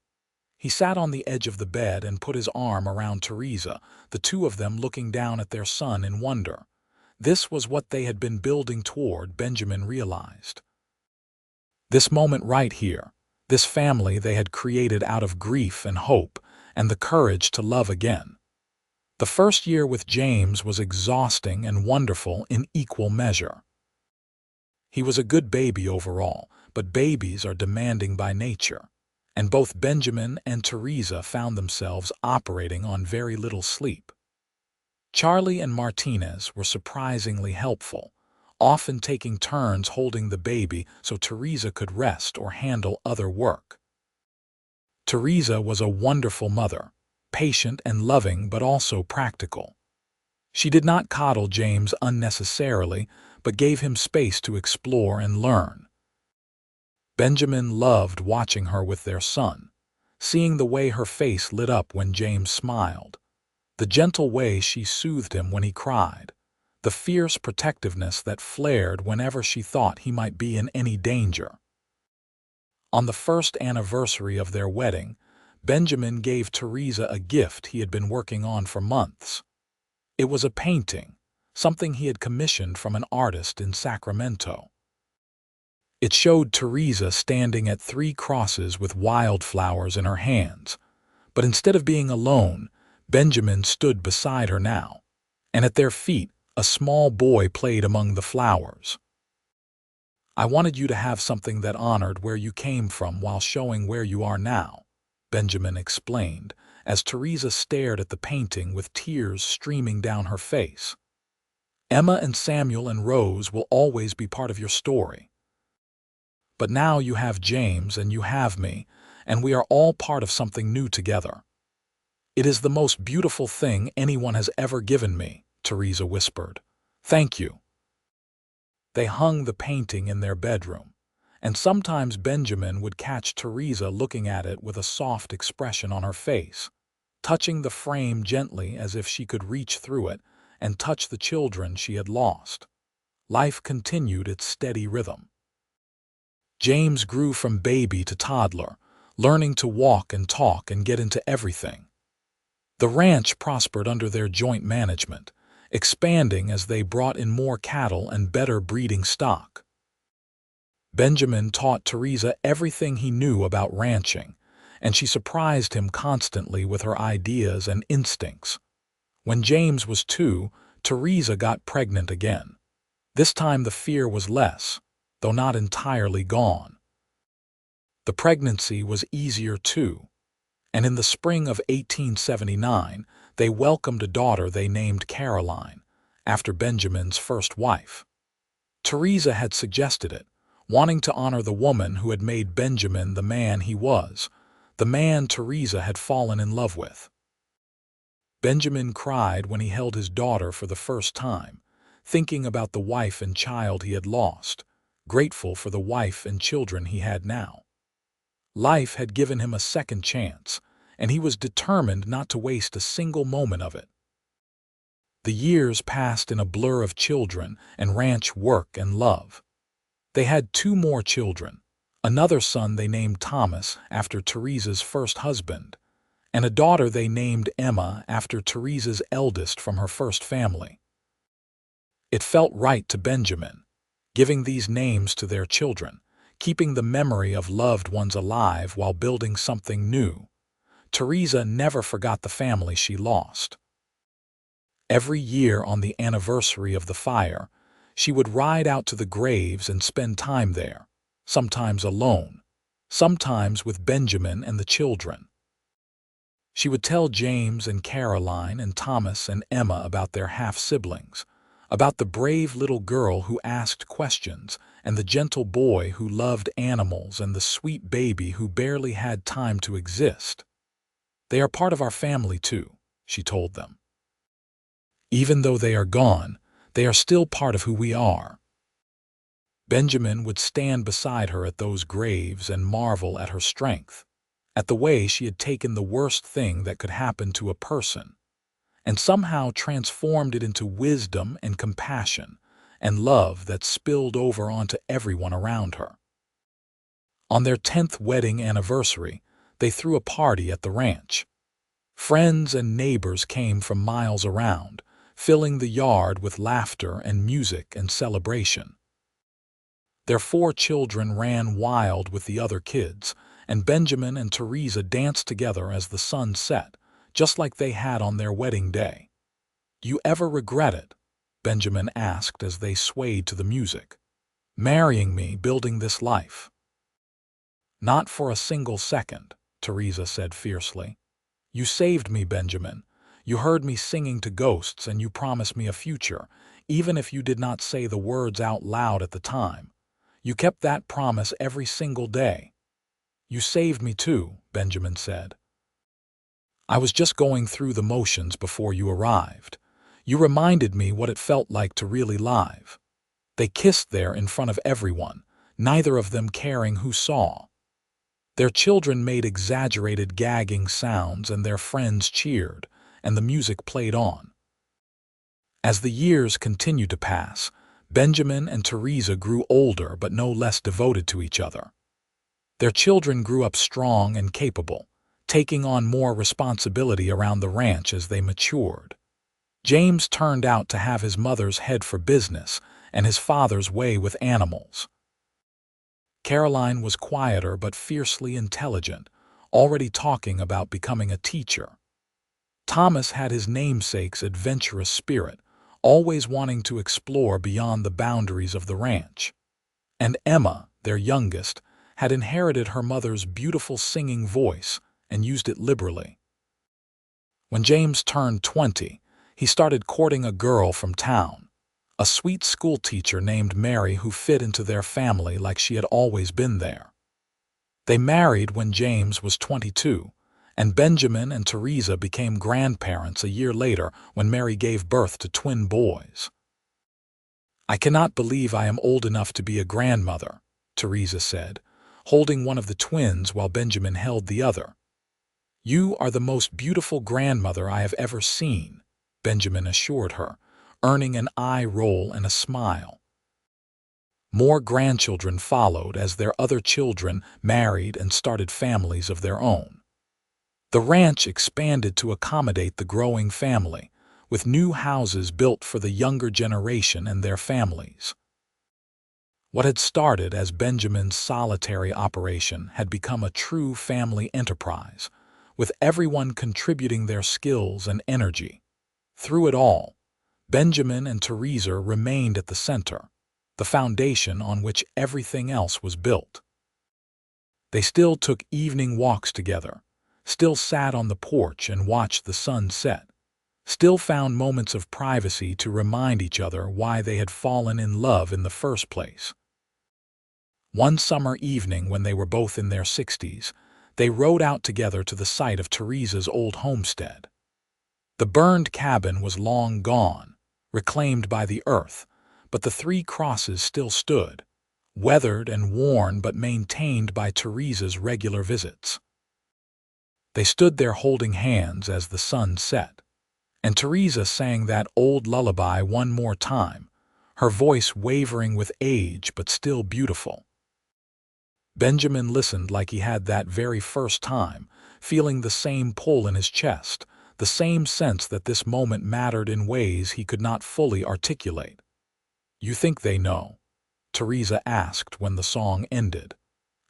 [SPEAKER 1] He sat on the edge of the bed and put his arm around Theresa, the two of them looking down at their son in wonder. This was what they had been building toward, Benjamin realized. This moment right here, this family they had created out of grief and hope and the courage to love again. The first year with James was exhausting and wonderful in equal measure. He was a good baby overall, but babies are demanding by nature, and both Benjamin and Theresa found themselves operating on very little sleep. Charlie and Martinez were surprisingly helpful, often taking turns holding the baby so Theresa could rest or handle other work. Theresa was a wonderful mother, patient and loving but also practical. She did not coddle James unnecessarily, but gave him space to explore and learn. Benjamin loved watching her with their son, seeing the way her face lit up when James smiled, the gentle way she soothed him when he cried, the fierce protectiveness that flared whenever she thought he might be in any danger. On the first anniversary of their wedding, Benjamin gave Theresa a gift he had been working on for months. It was a painting, something he had commissioned from an artist in Sacramento. It showed Theresa standing at 3 crosses with wildflowers in her hands, but instead of being alone, Benjamin stood beside her now, and at their feet a small boy played among the flowers. "I wanted you to have something that honored where you came from while showing where you are now," Benjamin explained, as Theresa stared at the painting with tears streaming down her face. "Emma and Samuel and Rose will always be part of your story. But now you have James and you have me, and we are all part of something new together." "It is the most beautiful thing anyone has ever given me," Theresa whispered. "Thank you." They hung the painting in their bedroom, and sometimes Benjamin would catch Theresa looking at it with a soft expression on her face. touching the frame gently as if she could reach through it and touch the children she had lost. Life continued its steady rhythm. James grew from baby to toddler, learning to walk and talk and get into everything. The ranch prospered under their joint management, expanding as they brought in more cattle and better breeding stock. Benjamin taught Theresa everything he knew about ranching, and she surprised him constantly with her ideas and instincts. When James was 2, Theresa got pregnant again. This time the fear was less, though not entirely gone. The pregnancy was easier too, and in the spring of 1879 they welcomed a daughter they named Caroline, after Benjamin's first wife. Theresa had suggested it, wanting to honor the woman who had made Benjamin the man he was, the man Theresa had fallen in love with. Benjamin cried when he held his daughter for the first time, thinking about the wife and child he had lost, grateful for the wife and children he had now. Life had given him a second chance, and he was determined not to waste a single moment of it. The years passed in a blur of children and ranch work and love. They had 2 more children, another son they named Thomas after Theresa's first husband, and a daughter they named Emma after Theresa's eldest from her first family. It felt right to Benjamin, giving these names to their children, keeping the memory of loved ones alive while building something new. Theresa never forgot the family she lost. Every year on the anniversary of the fire, she would ride out to the graves and spend time there, sometimes alone, sometimes with Benjamin and the children. She would tell James and Caroline and Thomas and Emma about their half-siblings, about the brave little girl who asked questions and the gentle boy who loved animals and the sweet baby who barely had time to exist. "They are part of our family too," she told them. "Even though they are gone, they are still part of who we are." Benjamin would stand beside her at those graves and marvel at her strength, at the way she had taken the worst thing that could happen to a person, and somehow transformed it into wisdom and compassion and love that spilled over onto everyone around her. On their 10th wedding anniversary, they threw a party at the ranch. Friends and neighbors came from miles around, filling the yard with laughter and music and celebration. Their 4 children ran wild with the other kids, and Benjamin and Theresa danced together as the sun set, just like they had on their wedding day. "You ever regret it?" Benjamin asked as they swayed to the music. "Marrying me, building this life?" "Not for a single second," Theresa said fiercely. "You saved me, Benjamin. You heard me singing to ghosts and you promised me a future, even if you did not say the words out loud at the time. You kept that promise every single day." "You saved me too," Benjamin said. "I was just going through the motions before you arrived. You reminded me what it felt like to really live." They kissed there in front of everyone, neither of them caring who saw. Their children made exaggerated gagging sounds and their friends cheered, and the music played on. As the years continued to pass, Benjamin and Theresa grew older but no less devoted to each other. Their children grew up strong and capable, taking on more responsibility around the ranch as they matured. James turned out to have his mother's head for business and his father's way with animals. Caroline was quieter but fiercely intelligent, already talking about becoming a teacher. Thomas had his namesake's adventurous spirit, always wanting to explore beyond the boundaries of the ranch. And Emma, their youngest, had inherited her mother's beautiful singing voice and used it liberally. When James turned 20, he started courting a girl from town, a sweet schoolteacher named Mary who fit into their family like she had always been there. They married when James was 22, and Benjamin and Theresa became grandparents a year later when Mary gave birth to twin boys. "I cannot believe I am old enough to be a grandmother," Theresa said, holding one of the twins while Benjamin held the other. "You are the most beautiful grandmother I have ever seen," Benjamin assured her, earning an eye roll and a smile. More grandchildren followed as their other children married and started families of their own. The ranch expanded to accommodate the growing family, with new houses built for the younger generation and their families. What had started as Benjamin's solitary operation had become a true family enterprise, with everyone contributing their skills and energy. Through it all, Benjamin and Theresa remained at the center, the foundation on which everything else was built. They still took evening walks together, still sat on the porch and watched the sun set, still found moments of privacy to remind each other why they had fallen in love in the first place. One summer evening when they were both in their 60s, they rode out together to the site of Theresa's old homestead. The burned cabin was long gone, reclaimed by the earth, but the three crosses still stood, weathered and worn but maintained by Theresa's regular visits. They stood there holding hands as the sun set, and Theresa sang that old lullaby one more time, her voice wavering with age but still beautiful. Benjamin listened like he had that very first time, feeling the same pull in his chest, the same sense that this moment mattered in ways he could not fully articulate. "You think they know?" Theresa asked when the song ended.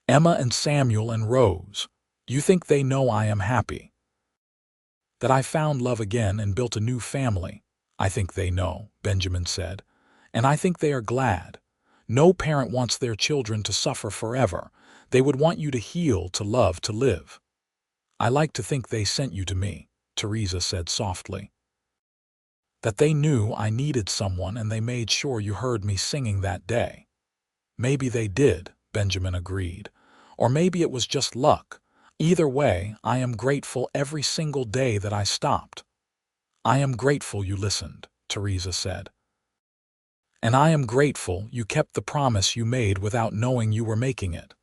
[SPEAKER 1] "Emma and Samuel and Rose, you think they know I am happy? That I found love again and built a new family? I think they know," Benjamin said, "and I think they are glad. No parent wants their children to suffer forever. They would want you to heal, to love, to live." "I like to think they sent you to me," Theresa said softly. "That they knew I needed someone and they made sure you heard me singing that day." "Maybe they did," Benjamin agreed. "Or maybe it was just luck. Either way, I am grateful every single day that I stopped." "I am grateful you listened," Theresa said. "And I am grateful you kept the promise you made without knowing you were making it."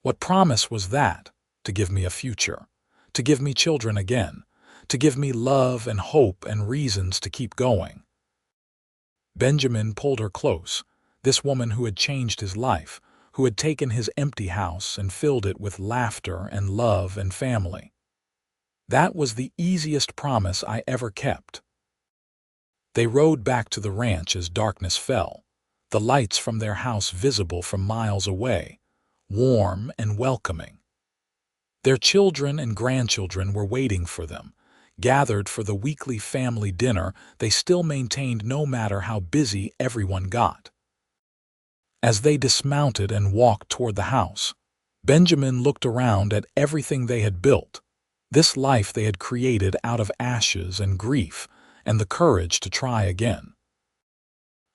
[SPEAKER 1] "What promise was that? To give me a future, to give me children again, to give me love and hope and reasons to keep going." Benjamin pulled her close, this woman who had changed his life, who had taken his empty house and filled it with laughter and love and family. "That was the easiest promise I ever kept." They rode back to the ranch as darkness fell, the lights from their house visible from miles away, warm and welcoming. Their children and grandchildren were waiting for them, gathered for the weekly family dinner they still maintained no matter how busy everyone got. As they dismounted and walked toward the house, Benjamin looked around at everything they had built, this life they had created out of ashes and grief, and the courage to try again.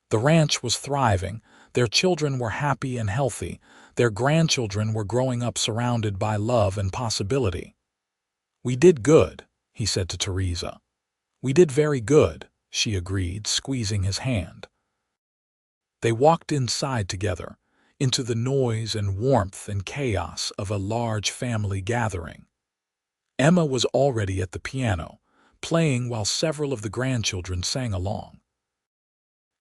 [SPEAKER 1] The ranch was thriving, their children were happy and healthy, their grandchildren were growing up surrounded by love and possibility. "We did good," he said to Theresa. "We did very good," she agreed, squeezing his hand. They walked inside together, into the noise and warmth and chaos of a large family gathering. Emma was already at the piano, playing while several of the grandchildren sang along.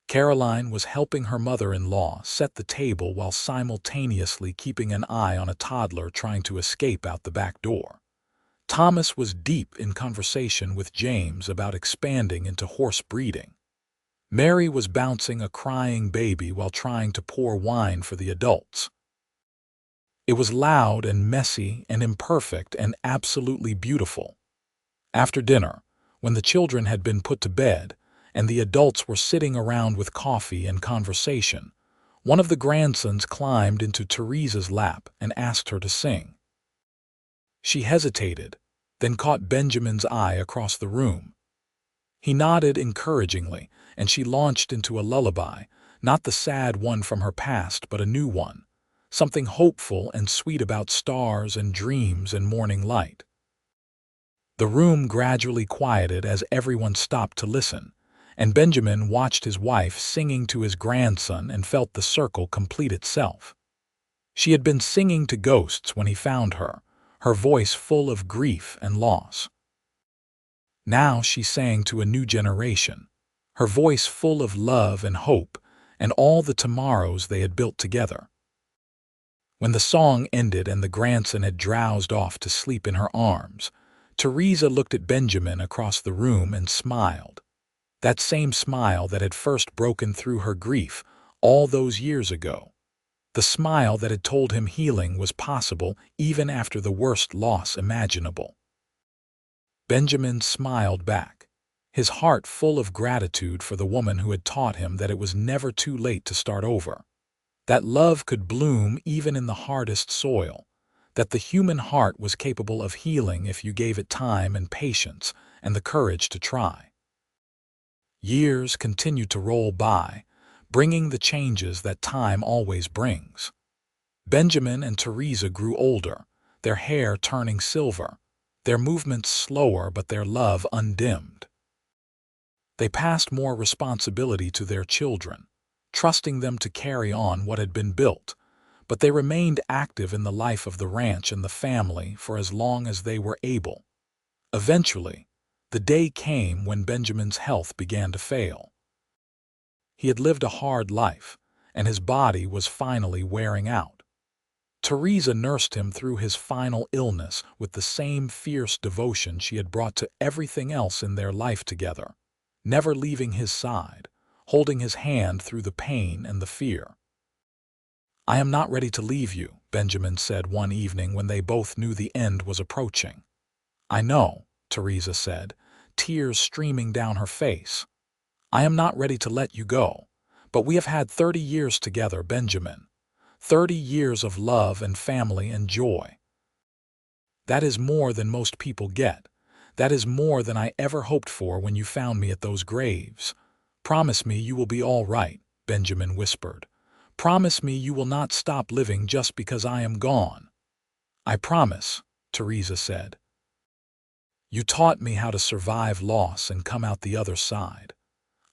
[SPEAKER 1] Caroline was helping her mother-in-law set the table while simultaneously keeping an eye on a toddler trying to escape out the back door. Thomas was deep in conversation with James about expanding into horse breeding. Mary was bouncing a crying baby while trying to pour wine for the adults. It was loud and messy and imperfect and absolutely beautiful. After dinner, when the children had been put to bed and the adults were sitting around with coffee and conversation, one of the grandsons climbed into Theresa's lap and asked her to sing. She hesitated, then caught Benjamin's eye across the room. He nodded encouragingly, and she launched into a lullaby, not the sad one from her past but a new one, something hopeful and sweet about stars and dreams and morning light. The room gradually quieted as everyone stopped to listen, and Benjamin watched his wife singing to his grandson and felt the circle complete itself. She had been singing to ghosts when he found her, her voice full of grief and loss. Now she sang to a new generation, her voice full of love and hope and all the tomorrows they had built together. When the song ended and the grandson had drowsed off to sleep in her arms, Theresa looked at Benjamin across the room and smiled. That same smile that had first broken through her grief all those years ago. The smile that had told him healing was possible even after the worst loss imaginable. Benjamin smiled back, his heart full of gratitude for the woman who had taught him that it was never too late to start over, that love could bloom even in the hardest soil, that the human heart was capable of healing if you gave it time and patience and the courage to try. Years continued to roll by, bringing the changes that time always brings. Benjamin and Theresa grew older, their hair turning silver, their movements slower but their love undimmed. They passed more responsibility to their children, trusting them to carry on what had been built, but they remained active in the life of the ranch and the family for as long as they were able. Eventually, the day came when Benjamin's health began to fail. He had lived a hard life, and his body was finally wearing out. Theresa nursed him through his final illness with the same fierce devotion she had brought to everything else in their life together, never leaving his side, holding his hand through the pain and the fear. "I am not ready to leave you," Benjamin said one evening when they both knew the end was approaching. "I know," Theresa said, tears streaming down her face. "I am not ready to let you go, but we have had 30 years together, Benjamin. 30 years of love and family and joy. That is more than most people get. That is more than I ever hoped for when you found me at those graves. Promise me you will be all right," Benjamin whispered. "Promise me you will not stop living just because I am gone." "I promise," Theresa said. "You taught me how to survive loss and come out the other side.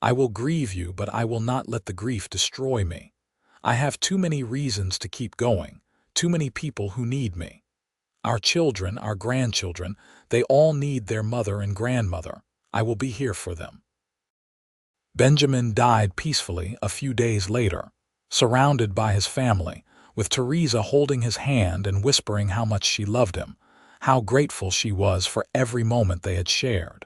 [SPEAKER 1] I will grieve you, but I will not let the grief destroy me. I have too many reasons to keep going, too many people who need me. Our children, our grandchildren, they all need their mother and grandmother. I will be here for them." Benjamin died peacefully a few days later, surrounded by his family, with Theresa holding his hand and whispering how much she loved him, how grateful she was for every moment they had shared.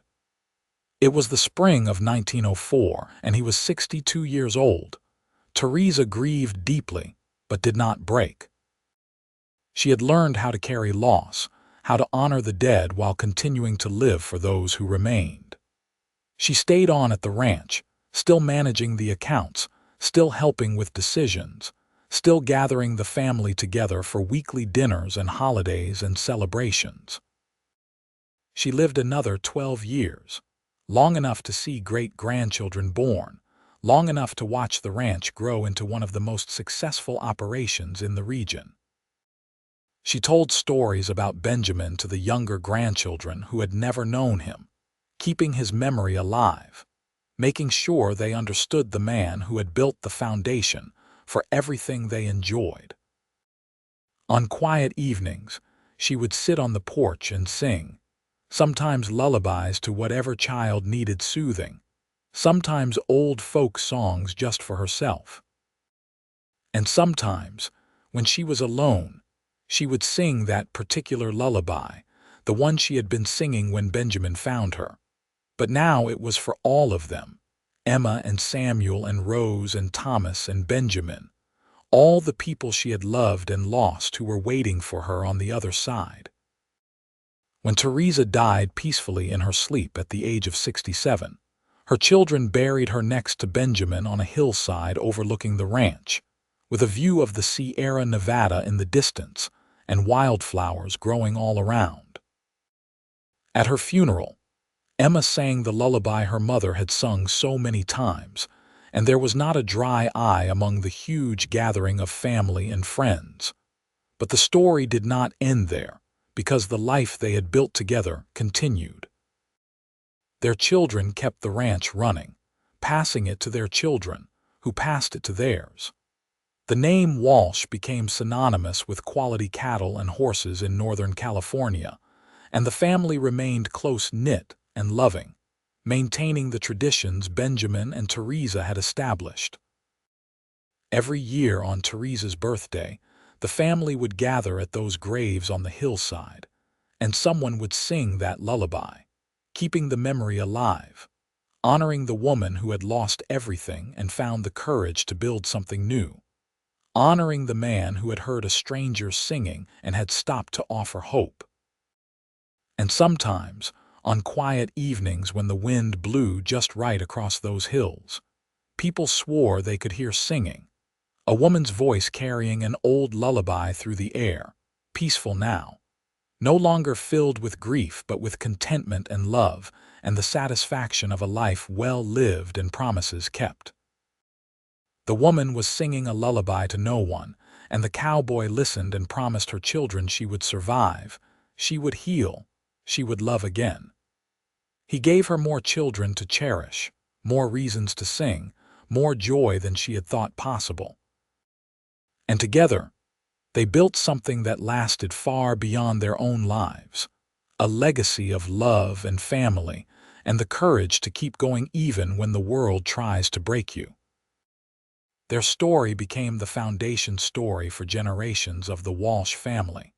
[SPEAKER 1] It was the spring of 1904, and he was 62 years old. Theresa grieved deeply, but did not break. She had learned how to carry loss, how to honor the dead while continuing to live for those who remained. She stayed on at the ranch, still managing the accounts, still helping with decisions, still gathering the family together for weekly dinners and holidays and celebrations. She lived another 12 years, long enough to see great-grandchildren born, long enough to watch the ranch grow into one of the most successful operations in the region. She told stories about Benjamin to the younger grandchildren who had never known him, keeping his memory alive, making sure they understood the man who had built the foundation for everything they enjoyed. On quiet evenings, she would sit on the porch and sing, sometimes lullabies to whatever child needed soothing, sometimes old folk songs just for herself. And sometimes, when she was alone, she would sing that particular lullaby, the one she had been singing when Benjamin found her. But now it was for all of them, Emma and Samuel and Rose and Thomas and Benjamin, all the people she had loved and lost who were waiting for her on the other side. When Theresa died peacefully in her sleep at the age of 67, her children buried her next to Benjamin on a hillside overlooking the ranch, with a view of the Sierra Nevada in the distance and wildflowers growing all around. At her funeral, Emma sang the lullaby her mother had sung so many times, and there was not a dry eye among the huge gathering of family and friends. But the story did not end there, because the life they had built together continued. Their children kept the ranch running, passing it to their children, who passed it to theirs. The name Walsh became synonymous with quality cattle and horses in Northern California, and the family remained close-knit and loving, maintaining the traditions Benjamin and Theresa had established. Every year on Theresa's birthday, the family would gather at those graves on the hillside, and someone would sing that lullaby, keeping the memory alive, honoring the woman who had lost everything and found the courage to build something new, honoring the man who had heard a stranger singing and had stopped to offer hope. And sometimes, on quiet evenings when the wind blew just right across those hills, people swore they could hear singing, a woman's voice carrying an old lullaby through the air, peaceful now, no longer filled with grief but with contentment and love and the satisfaction of a life well lived and promises kept. The woman was singing a lullaby to no one, and the cowboy listened and promised her children she would survive, she would heal, she would love again. He gave her more children to cherish, more reasons to sing, more joy than she had thought possible. And together, they built something that lasted far beyond their own lives, a legacy of love and family, and the courage to keep going even when the world tries to break you. Their story became the foundation story for generations of the Walsh family,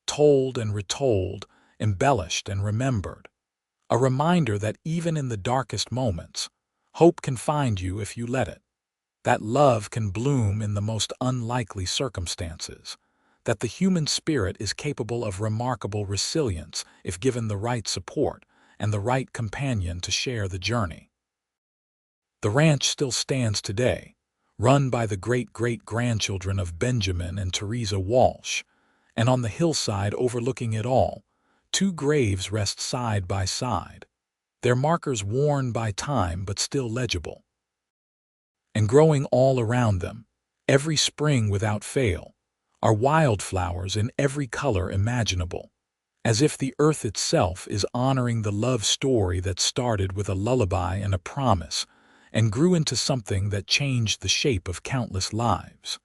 [SPEAKER 1] told and retold, embellished and remembered, a reminder that even in the darkest moments, hope can find you if you let it, that love can bloom in the most unlikely circumstances, that the human spirit is capable of remarkable resilience if given the right support and the right companion to share the journey. The ranch still stands today, run by the great-great-grandchildren of Benjamin and Theresa Walsh, and on the hillside overlooking it all, two graves rest side by side, their markers worn by time but still legible. And growing all around them, every spring without fail, are wildflowers in every color imaginable, as if the earth itself is honoring the love story that started with a lullaby and a promise, and grew into something that changed the shape of countless lives.